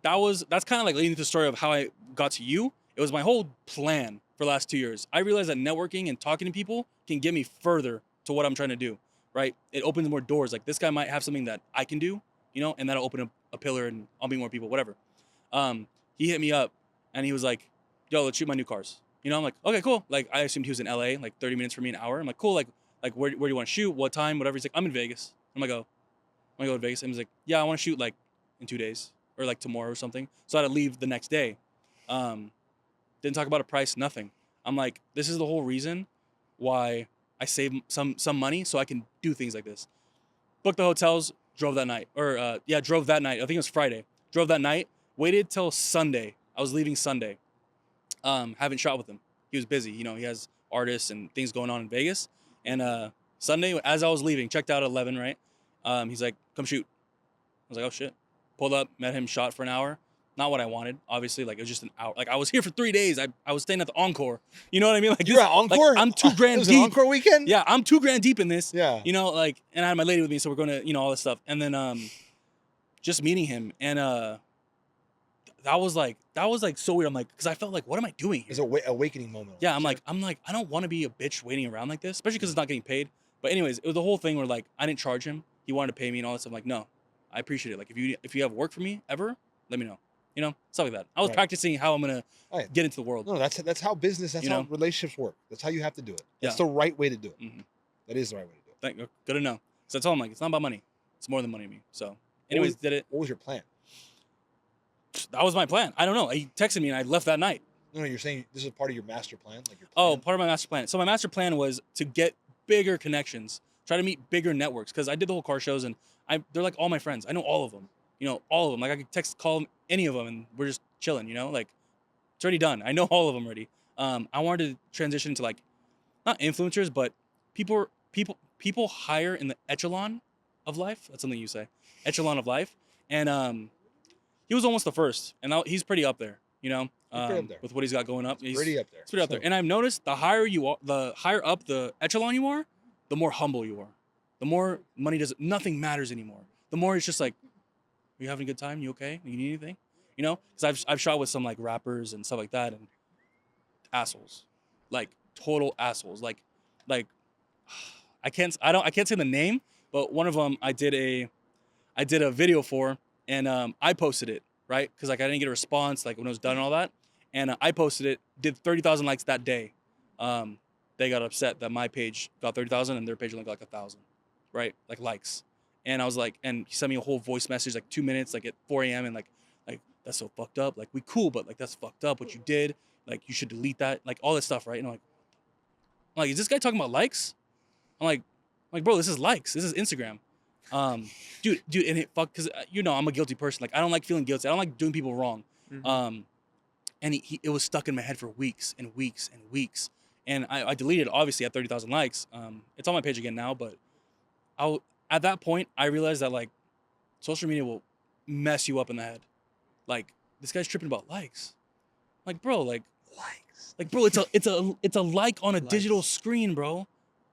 that's kind of like leading to the story of how I got to you. It was my whole plan for the last 2 years. I realized that networking and talking to people can get me further to what I'm trying to do, right? It opens more doors. Like this guy might have something that I can do, you know, and that'll open up a pillar and I'll meet more people, whatever. He hit me up and he was like, yo, let's shoot my new cars. You know, I'm like, okay, cool. Like I assumed he was in LA, like 30 minutes for me, an hour. I'm like, cool. Like where do you want to shoot? What time? Whatever. He's like, I'm in Vegas. I'm like, oh, I'm gonna go to Vegas. And he's like, yeah, I want to shoot like in 2 days or like tomorrow or something. So I had to leave the next day. Didn't talk about a price, nothing. I'm like, this is the whole reason why I save some money so I can do things like this. Booked the hotels, drove that night. Drove that night. I think it was Friday. Drove that night, waited till Sunday. I was leaving Sunday. Haven't shot with him. He was busy. You know, he has artists and things going on in Vegas. And Sunday, as I was leaving, checked out at 11, right? He's like, come shoot. I was like, oh shit. Pulled up, met him, shot for an hour. not what I wanted. Obviously, like it was just an hour. Like I was here for 3 days. I was staying at the Encore. You know what I mean? Like You were at Encore? Like, I'm 2 It grand was an deep. Encore weekend? Yeah, I'm 2 grand deep in this. Yeah. You know, like, and I had my lady with me, so we're going to, you know, all this stuff. And then just meeting him, and that was like so weird. I'm like, because I felt like, what am I doing here? It's an awakening moment. Yeah, I'm like, I don't want to be a bitch waiting around like this, especially because it's not getting paid. But anyways, it was the whole thing where like I didn't charge him. He wanted to pay me and all that stuff. I'm like, no, I appreciate it. Like if you have work for me ever, let me know. You know, stuff like that. I was practicing how I'm gonna get into the world. No, that's how business, that's how relationships work. That's how you have to do it. That's the right way to do it. Mm-hmm. That is the right way to do it. Good to know. So I told him like it's not about money. It's more than money to me. So, anyways, did it. What was your plan? That was my plan. I don't know. He texted me and I left that night. No, you're saying this is part of your master plan, like your plan? Oh, part of my master plan. So my master plan was to get bigger connections, try to meet bigger networks, because I did the whole car shows and they're like all my friends. I know all of them. You know, all of them. Like I could call any of them, and we're just chilling. You know, like it's already done. I know all of them already. I wanted to transition to like not influencers, but people higher in the echelon of life. That's something you say, echelon of life. And he was almost the first, and now he's pretty up there. You know, with what he's got going up. He's pretty up there. It's pretty up there. And I've noticed the higher you are, the higher up the echelon you are, the more humble you are. The more money nothing matters anymore. The more it's just like, are you having a good time? You okay? You need anything? You know? Because I've shot with some like rappers and stuff like that, and assholes, like total assholes. Like I can't say the name, but one of them I did a video for, and I posted it. Right? Because like I didn't get a response like when it was done and all that, and I posted it, did 30,000 likes that day. They got upset that my page got 30,000 and their page only got like 1,000, right? Like likes. And I was like, and he sent me a whole voice message like 2 minutes, like at 4 a.m. and like that's so fucked up. Like we cool, but like that's fucked up what you did. Like you should delete that. Like all this stuff, right? And I'm like, is this guy talking about likes? I'm like, bro, this is likes. This is Instagram. Dude, and it because you know I'm a guilty person. Like I don't like feeling guilty. I don't like doing people wrong. Mm-hmm. And it was stuck in my head for weeks and weeks and weeks. And I deleted it, obviously at 30,000 likes. It's on my page again now, but at that point I realized that like social media will mess you up in the head. Like this guy's tripping about likes. Like bro, like likes. Like bro, it's a like on a digital screen, bro.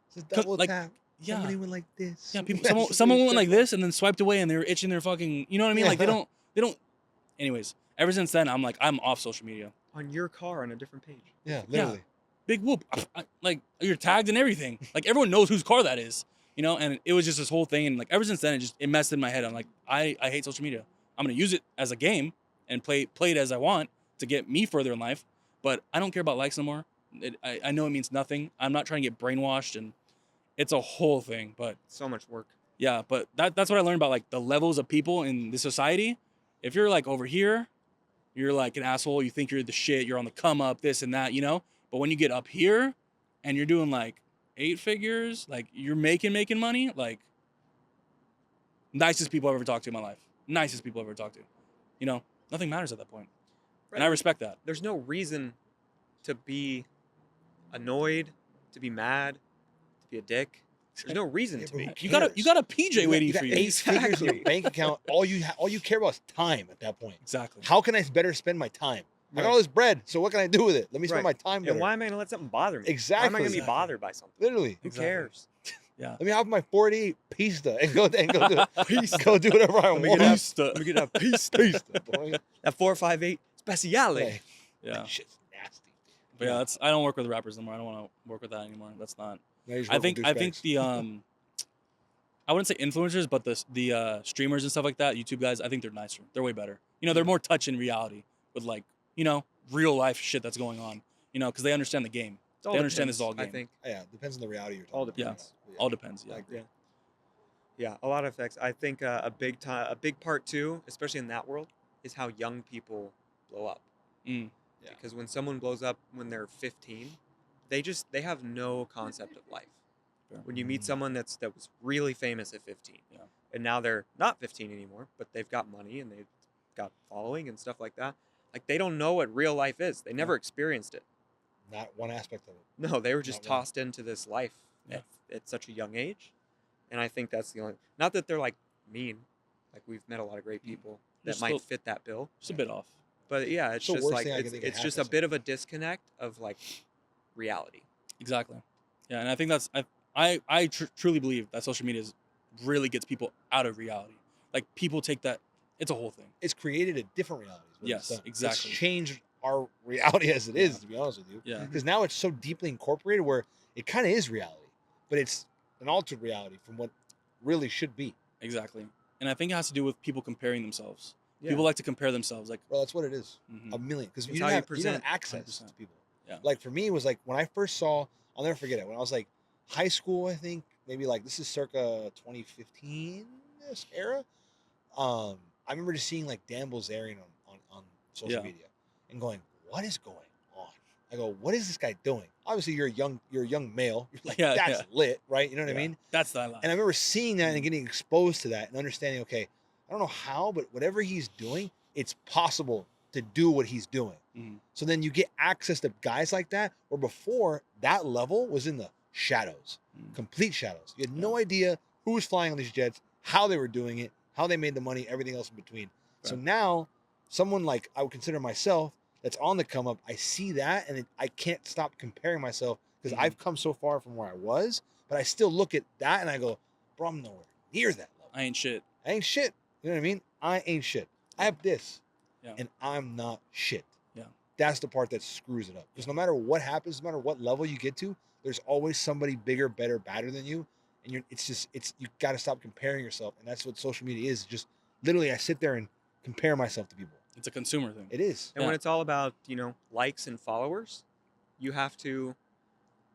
It's a double tap. Yeah. Somebody went like this. Yeah, someone went like this and then swiped away and they were itching their fucking, you know what I mean? Like they don't. Anyways, ever since then, I'm off social media. On your car on a different page. Yeah, literally. Yeah. Big whoop. Like you're tagged and everything. Like everyone knows whose car that is, you know? And it was just this whole thing. And like ever since then, it messed in my head. I'm like, I hate social media. I'm going to use it as a game and play it as I want to get me further in life. But I don't care about likes no more. I know it means nothing. I'm not trying to get brainwashed, and it's a whole thing, but so much work. Yeah, but that's what I learned about like the levels of people in the society. If you're like over here, you're like an asshole. You think you're the shit. You're on the come up, this and that, you know. But when you get up here, and you're doing like 8 figures, like you're making money, like nicest people I've ever talked to in my life. Nicest people I've ever talked to. You know, nothing matters at that point, right. And I respect that. There's no reason to be annoyed, to be mad, to be a dick. There's no reason to be. You got a PJ waiting for you. 8 figures in your bank account. All you care about is time at that point. Exactly. How can I better spend my time? Right. I got all this bread, so what can I do with it? Let me spend my time better. And why am I going to let something bother me? Exactly. Why am I going to be bothered by something? Literally. Who cares? Yeah. Let me have my 48 pista and go do whatever I want. Let me get that pista. Boy. That 458 Speciale. Hey, yeah. that shit's nasty. But yeah, I don't work with rappers anymore. I don't want to work with that anymore. That's not. I think the I wouldn't say influencers, but the streamers and stuff like that, YouTube guys, I think they're nicer. They're way better. You know, they're more touch in reality with like, you know, real life shit that's going on. You know, because they understand the game. They understand this is all game. I think. Yeah, it depends on the reality you're talking All about. depends. Yeah. All depends. Yeah. Yeah, a lot of effects. I think a big part too, especially in that world, is how young people blow up. Mm. Yeah. Because when someone blows up when they're 15, they have no concept of life. Fair. When you meet someone that was really famous at 15, Yeah. and now they're not 15 anymore, but they've got money and they've got following and stuff like that, like they don't know what real life is. They never experienced it. Not one aspect of it. No, they were just Not one. tossed into this life Yeah. at such a young age. And I think that's the only, not that they're like mean, like we've met a lot of great people that Just might a- fit that bill. Just a bit off. But yeah, it's the just worst like thing I can think it's could just a happen bit of a disconnect of like reality. Exactly. Yeah, and I think that's I truly believe that social media really gets people out of reality. Like people take that. It's a whole thing. It's created a different reality. is what Yes, it's done. exactly. It's changed our reality as it is, to be honest with you. Yeah. Because now it's so deeply incorporated where it kind of is reality, but it's an altered reality from what really should be. Exactly. And I think it has to do with people comparing themselves. Yeah. People like to compare themselves. Like, Well, that's what it is. mhm. A million. Because It's you how didn't you have, you didn't have present. access 100%. to people. Yeah. Like for me, it was like when I first saw, I'll never forget it. When I was like high school, I think, maybe like this is circa 2015 this era. I remember just seeing like Dan Bilzerian on social Yeah. media and going, what is going on? I go, what is this guy doing? Obviously, you're a young male. You're like, Yeah, that's yeah. lit, right? You know what I Yeah. mean? That's the line. And I remember seeing that and getting exposed to that and understanding, okay, I don't know how, but whatever he's doing, it's possible to do what he's doing. Mhm. So then you get access to guys like that, where before that level was in the shadows, Mhm. complete shadows. You had no idea who was flying on these jets, how they were doing it, how they made the money, everything else in between. So Right. now, someone like I would consider myself that's on the come up, I see that and I can't stop comparing myself because Mhm. I've come so far from where I was, but I still look at that and I go, bro, I'm nowhere near that level. I ain't shit. I ain't shit. You know what I mean? I ain't shit. I have this, Yeah. and I'm not shit. Yeah. That's the part that screws it up. Because no matter what happens, no matter what level you get to, there's always somebody bigger, better, badder than you, and you got to stop comparing yourself, and that's what social media is. Just literally, I sit there and compare myself to people. It's a consumer thing. It is. And when it's all about, likes and followers, you have to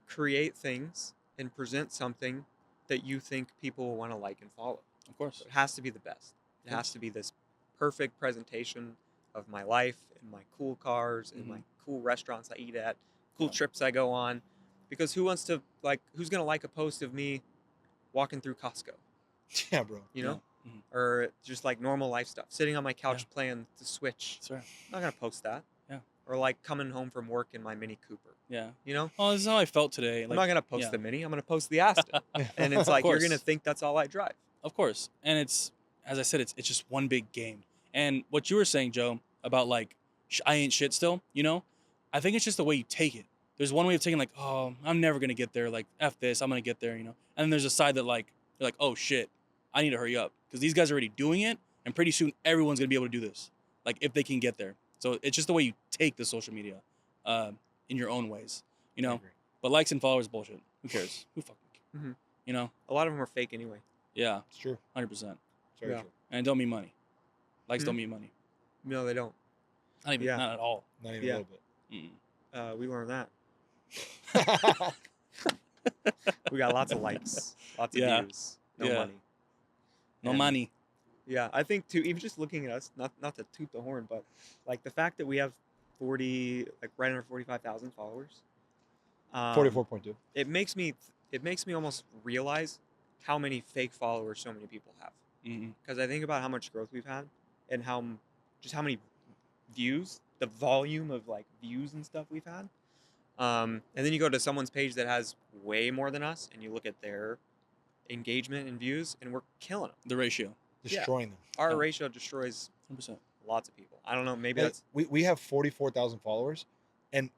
create things and present something that you think people will want to like and follow. Of course. So it has to be the best. It has to be this perfect presentation of my life and my cool cars and my cool restaurants I eat at, cool Yeah. trips I go on. Because who's going to like a post of me walking through Costco, Yeah, bro. you know? Yeah. Mhm. Or just like normal life stuff, sitting on my couch Yeah. playing the Switch. That's right. I'm not going to post that. Yeah. Or like coming home from work in my Mini Cooper, Yeah. you know? Oh, this is how I felt today. I'm not going to post yeah. the Mini, I'm going to post the Aston. And it's like, you're going to course. think that's all I drive. Of course. And it's, as I said, it's just one big game. And what you were saying, Joe, about like, I ain't shit still, I think it's just the way you take it. There's one way of taking like, oh, I'm never going to get there. Like, F this, I'm going to get there, And then there's a side that like, you're like, oh shit, I need to hurry up. Because these guys are already doing it. And pretty soon everyone's going to be able to do this. Like, if they can get there. So it's just the way you take the social media in your own ways, I agree. But likes and followers, bullshit. Who cares? Who fucking cares? Mhm. A lot of them are fake anyway. Yeah, It's true. 100%. It's very Yeah. true. And it don't mean money. Likes Hmm? don't mean money. No, they don't. Not even, Yeah. not at all. Not even Yeah. a little bit. Mm. We learned that. We got lots of likes, lots of Yeah. views, no Yeah. money. No And, money. Yeah, I think too. Even just looking at us, not to toot the horn, but like the fact that we have 40, like right under 45,000 followers. 44.2. It makes me almost realize how many fake followers so many people have. Mm-hmm. Because I think about how much growth we've had and how many views, the volume of like views and stuff we've had. And then you go to someone's page that has way more than us, and you look at their engagement and views, and we're killing them. The ratio. Destroying them. Our Yeah. ratio destroys 100%. lots of people. I don't know. Maybe Like, that's we have 44,000 followers, and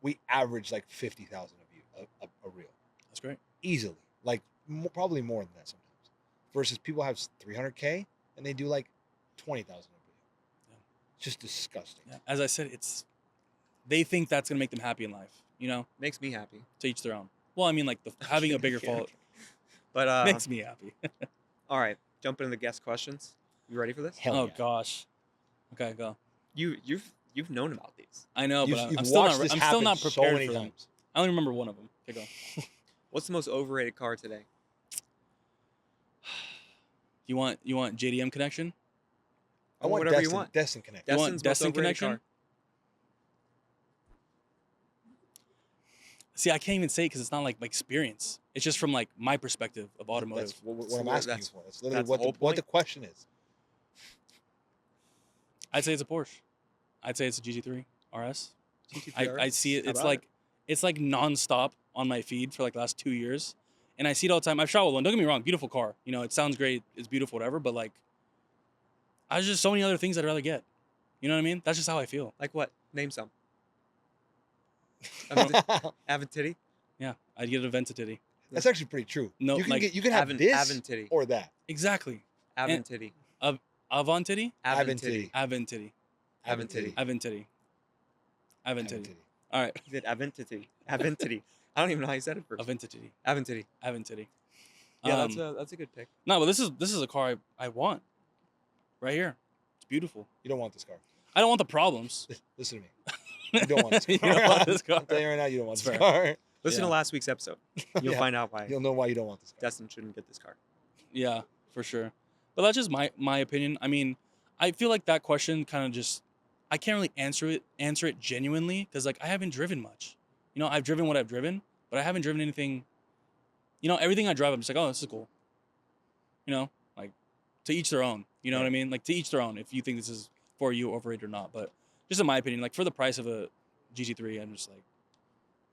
we average like 50,000 a view a reel That's great. easily. Like probably more than that sometimes. Versus people have 300K and they do like 20,000 a reel. Yeah. It's just disgusting. Yeah. As I said, they think that's going to make them happy in life, makes me happy. to each their own. Well, I mean, like having a bigger follow But makes me happy. all right, jump into the guest questions. You ready for this? Hell Oh yeah. gosh. Okay, go. You've known about these. I know, but You've I'm still watched not. this I'm still happen not so prepared many for them. times. I only remember one of them. Okay, go. What's the most overrated car today? You want JDM connection? I want whatever Destin, you want. Destin Connect. You want Destin's most Destin overrated connection? car. See, I can't even say it because it's not like my experience. It's just from like my perspective of automotive. That's what So I'm what- asking you that's- for. That's literally that's the what whole what point? the question is. I'd say it's a Porsche. I'd say it's a GT3 RS. I see it. How It's about like it's like nonstop on my feed for like the last 2 years, and I see it all the time. I've traveled one. Don't get me wrong, beautiful car. It sounds great. It's beautiful, whatever. But like, There's just so many other things I'd rather get. You know what I mean? That's just how I feel. Like what? Name some. That's Aventity. Yeah, I'd get a Ventitity. actually pretty true. No, you can like, you can have this Aventity. or that. Exactly. Aventity. Avantity? Aventity. Aventity. Aventity. Aventity. Aventity. Aventity. All right. He said Aventity. Aventity. I don't even know how you said it first. Aventity. Aventity. Aventity. Yeah, that's a good pick. No, but this is a car I want. Right here. It's beautiful. You don't want this car. I don't want the problems. Listen to me. You don't want this You car. don't want this car. I'm telling you right now, you don't want It's this fair. car. Listen Yeah. to last week's episode. You'll Yeah. find out why You'll know why you don't want this car. Destin shouldn't get this car. Yeah, for sure. But that's just my opinion. I mean, I feel like that question kind of just I can't really answer it genuinely because like I haven't driven much. You know, I've driven what I've driven, but I haven't driven anything. You know, everything I drive, I'm just like, oh, this is cool. You know, like to each their own. You know what I mean? Like to each their own. If you think this is for you, overrated or not. But just in my opinion, like for the price of a GT3, I'm just like,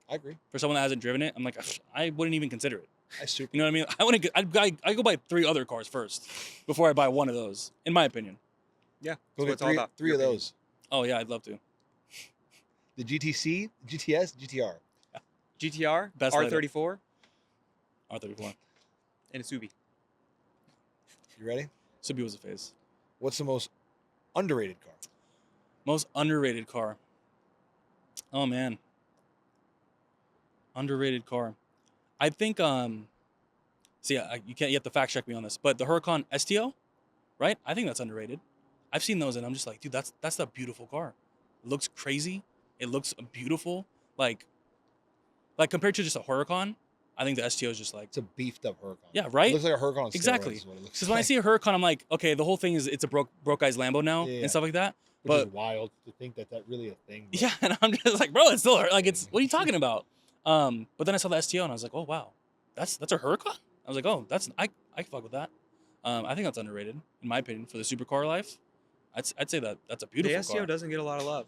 I agree. for someone that hasn't driven it, I'm like, I wouldn't even consider it. I super. You know what I mean? I want to. I go buy 3 other cars first before I buy one of those. In my opinion. Yeah. Go That's what get it's all three, about. three Your of opinion. those. Oh yeah, I'd love to. The GTC, GTS, GTR. GTR, Best R34, R34. and a Subi. You ready? Subi was a phase. What's the most underrated car? Most underrated car. Oh man. Underrated car. I think see, you have to fact check me on this, but the Huracan STO, right? I think that's underrated. I've seen those and I'm just like, dude, that's a beautiful car. It looks crazy. It looks beautiful. Like compared to just a Huracan, I think the STO is just like, It's a beefed up Huracan. yeah, right? It looks like a Huracan on steroids Exactly. is what it looks Because when I see a Huracan, I'm like, okay, the whole thing is it's a broke guy's Lambo now Yeah. and stuff like that. Which But is wild to think that really a thing. but- yeah, and I'm just like, bro, it's still like it's. What are you talking about? But then I saw the STO and I was like, oh wow, that's a Huracan. I was like, oh, I can fuck with that. I think that's underrated in my opinion for the supercar life. I'd say that's a beautiful The STO car. doesn't get a lot of love.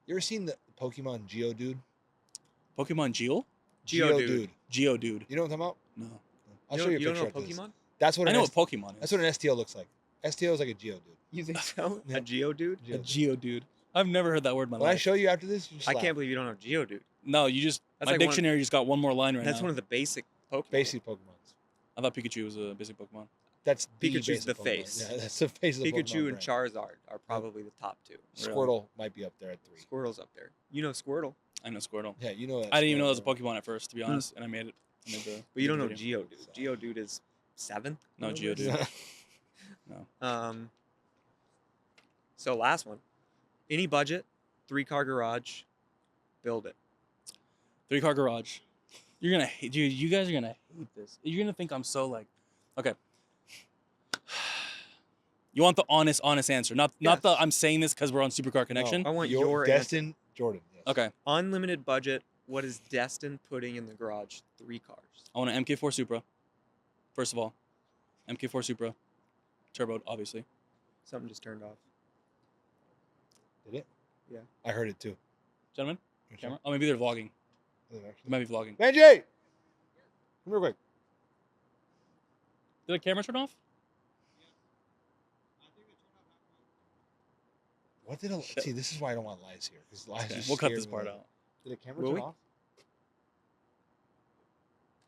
You ever seen the Pokemon Geodude? Pokemon Geo? Geodude. Geodude. You know what I'm talking about? No, I'll show you a don't picture know of this. Pokemon? That's what I an know S- what Pokemon is. That's what an STO looks like. STO is like a Geodude. You think so? Yeah. A Geodude? A Geodude. I've never heard that word in my When I life. show you after this, you just I laugh. can't believe you don't know Geodude. No, you just That's my like one- dictionary just got one more line right That's now. one of the basic Pokemon. Basic Pokemons. I thought Pikachu was a basic Pokemon. That's the Pikachu's basic the Pokemon. face. Yeah, that's the face of the Pikachu Pokemon and brand. Charizard are probably the top 2. Really? Squirtle might be up there at 3. Squirtle's up there. You know Squirtle, I know Squirtle. Yeah, you know that. I didn't even know that Squirtle. was a Pokemon at first, to be honest, and I made it. I made the. but you don't know video. Geodude. Geodude is 7th. No, on the list. Geodude. No. So last one, any budget, 3-car garage, build it. 3-car garage. You're gonna hate, dude. You guys are gonna hate this. You're gonna think I'm so like, okay. You want the honest answer, not the Yes. I'm saying this because we're on Supercar Connection. I want your answer. Destin Jordan. Yes. Okay, Unlimited budget. What is Destin putting in the garage? 3 cars. I want an MK4 Supra. First of all, MK4 Supra, turboed, obviously. Something just turned off. Did it? Yeah. I heard it too. Gentlemen, camera. Oh, maybe they're vlogging. They might be vlogging. Benji! Come real quick. Did the camera turn off? What did I see? This is why I don't want lies here. Because lies Okay, just we'll cut scare this me. part out. Did the camera Will turn we? off?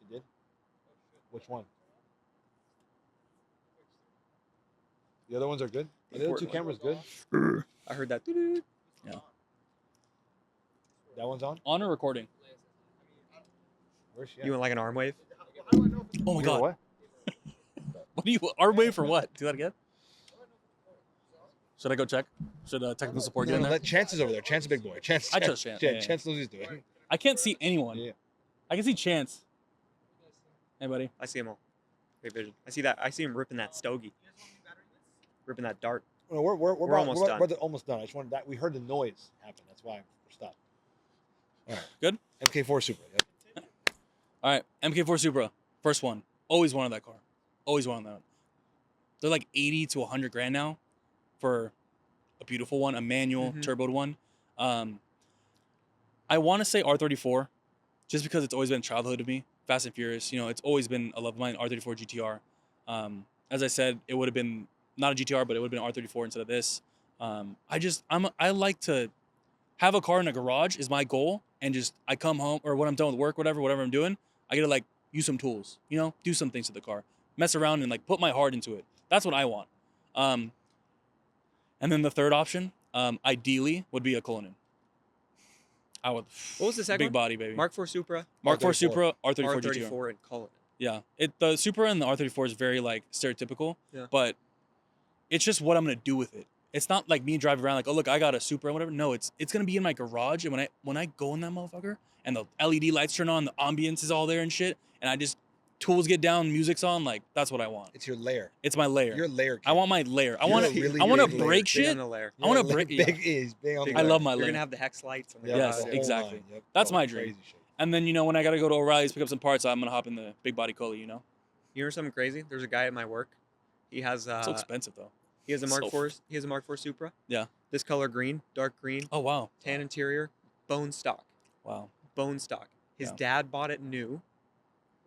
It did? Which one? The other ones are good? Are the other two Important cameras good? I heard that. doo-doo. That one's on? On or recording? Where's she at? You want like an arm wave? Oh my You know god. what? What do you? Our way for what? Do that again? Should I go check? Should technical support get in No, there? that Chance is over there. Chance is a big boy. Chance. I trust Chance. Yeah, Yeah, yeah. Chance knows what he's doing. I can't see anyone. Yeah. I can see Chance. Hey, buddy. I see him all. Great vision. I see that. I see him ripping that stogie. Ripping that dart. No, we're almost done. We're almost done. I just wanted that. We heard the noise happen. That's why we're stopped. All right. Good? MK4 Super. Yep. All right, MK4 Supra, first one. Always wanted that car. Always wanted that. They're like 80 to 100 grand now for a beautiful one, a manual Mhm. turboed one. I want to say R34, just because it's always been childhood to me. Fast and Furious, you know, it's always been a love of mine. R34 GTR. As I said, it would have been not a GTR, but it would have been R34 instead of this. I like to have a car in a garage is my goal, and just I come home or when I'm done with work, whatever I'm doing, I get to like use some tools, you know, do some things to the car, mess around and like put my heart into it. That's what I want. And then the third option, ideally, would be a Cullinan. I would. What was the second Big body, baby. Mark IV Supra, Mark IV R34. Supra, R34 GTR. R34 and Cullinan. Yeah, the Supra and the R34 is very like stereotypical, Yeah. but it's just what I'm gonna do with it. It's not like me driving around like, oh look, I got a Supra and whatever. No, it's gonna be in my garage, and when I go in that motherfucker and the LED lights turn on, the ambience is all there and shit, and I just tools get down, music's on, like that's what I want. It's your layer. It's my layer. Your layer. I want my layer. I You're want a to. really I want to big layer. break Big shit. on the layer. I wanna break- Big is big on Big the I layer. love my You're layer. gonna have the hex lights. On the Yep, Yes, the outside. whole exactly. line, yep. That's Oh, my dream. crazy shit. And then when I gotta go to O'Reilly's pick up some parts, I'm gonna hop in the big body Cully. You know, You know something crazy? There's a guy at my work. He has so expensive though. he has a Mark so IV. He has a Mark IV Supra. Yeah. This color green, dark green, Oh wow. tan interior, bone stock. Wow. Bone stock. His Yeah. dad bought it new,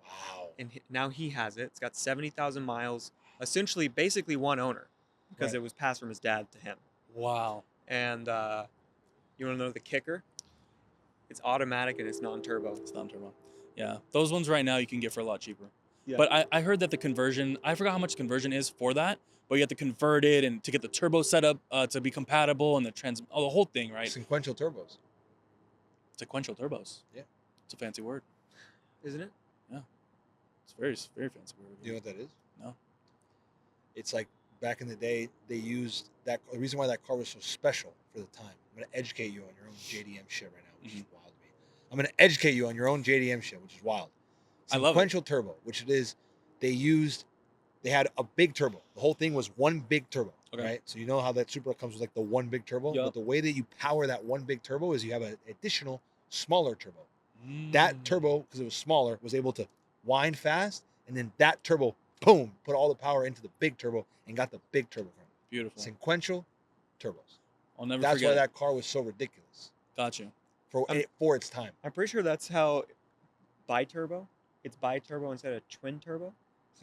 Wow. and now he has it. It's got 70,000 miles. Essentially, basically one owner, because Right. it was passed from his dad to him. Wow. And you want to know the kicker? It's automatic and it's non-turbo. It's non-turbo. Yeah, those ones right now you can get for a lot cheaper. Yeah. But I heard that the conversion, I forgot how much conversion is for that, but you have to convert it and to get the turbo set up to be compatible and the whole thing, right? Sequential turbos. Sequential turbos. Yeah. It's a fancy word. Isn't it? It's very, very fancy word. Do you know what that is? No. It's like back in the day, they used that. The reason why that car was so special for the time. I'm going to educate you on your own JDM shit right now, which is wild to me. I'm going to educate you on your own JDM shit, which is wild. I love it. Sequential turbo, which it is, they had a big turbo. The whole thing was one big turbo, Okay. right? So you know how that Supra comes with like the one big turbo? Yup. But the way that you power that one big turbo is you have an additional smaller turbo. That turbo, because it was smaller, was able to wind fast, and then that turbo, boom, put all the power into the big turbo and got the big turbo from it. Beautiful. Sequential turbos. I'll never That's forget why it. that car was so ridiculous Got you. for its time. I'm pretty sure that's how bi-turbo. It's bi-turbo instead of twin turbo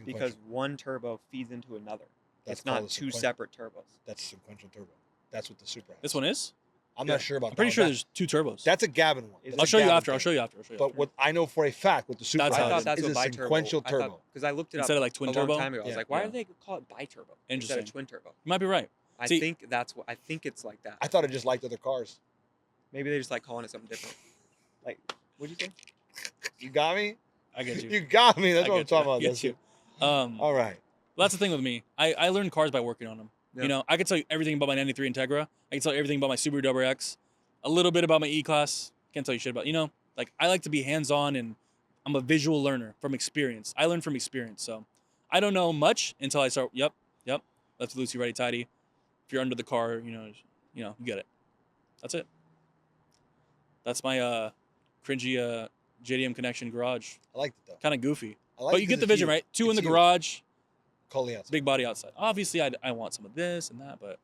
because Sequential. one turbo feeds into another. That's It's not called a two sequential. separate turbos. That's sequential turbo. That's what the Supra has. This one is? I'm Yeah. not sure about I'm pretty that sure one. there's two turbos. That's a Gavin one. Is That's I'll a show you Gavin after. I'll thing. show you after. I'll show you But after. what I know for a fact with the Supra That's I how it thought is. that's is what a bi-turbo. sequential turbo. Because I looked it Instead up of like twin a turbo? long time ago. I was Yeah. like, why Yeah. do they call it bi-turbo instead Interesting. of twin turbo? You might be right. I See- think that's what I think it's like that. I thought it just liked other cars. Maybe they just like calling it something different. Like, what'd you say? You got me? I get you. You got me. That's I what I'm get you. talking I about. get That's you. it. Well, All right. that's the thing with me. I learned cars by working on them. Yeah. You know, I could tell you everything about my 93 Integra. I can tell you everything about my Subaru WRX. A little bit about my E-Class. Can't tell you shit about, you know, like I like to be hands-on and I'm a visual learner from experience. I learn from experience. So I don't know much until I start, yep, lefty loosey, righty tighty. If you're under the car, you get it. That's it. That's my cringy JDM Connection garage. I liked it though. Kind of goofy. I liked But it you 'cause get the it's vision, you. right? Two in It's the you. garage, Coley outside. big body outside. Obviously, I want some of this and that, but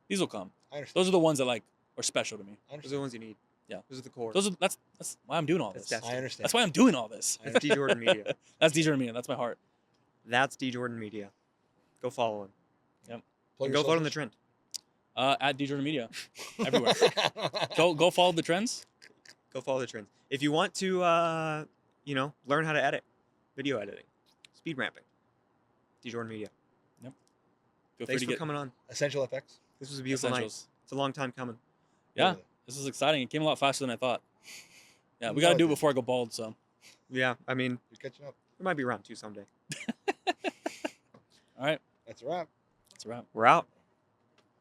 these will come. I understand. Those are the ones that like are special to me. I Those are the understand. ones you need. Yeah. Those are the core. That's why I'm doing all That's this. destiny. I understand. That's why I'm doing all this. I That's D Jordan Media. That's DJ Armenia. That's my heart. That's D Jordan Media. Go follow him. Plug And your go vote on the socials. trend. At DJ Media, everywhere. Go follow the trends. Go follow the trends. If you want to, learn how to edit, video editing, speed ramping, D Jordan Media. Feel free Thanks to for get coming on. Essential FX. This was a beautiful night. essentials. It's a long time coming. Yeah, this is exciting. It came a lot faster than I thought. Yeah, we No, gotta it do it didn't. before I go bald. So, Yeah, I mean, You're catching up. there might be round two someday. all right, That's a wrap. that's a wrap. We're out.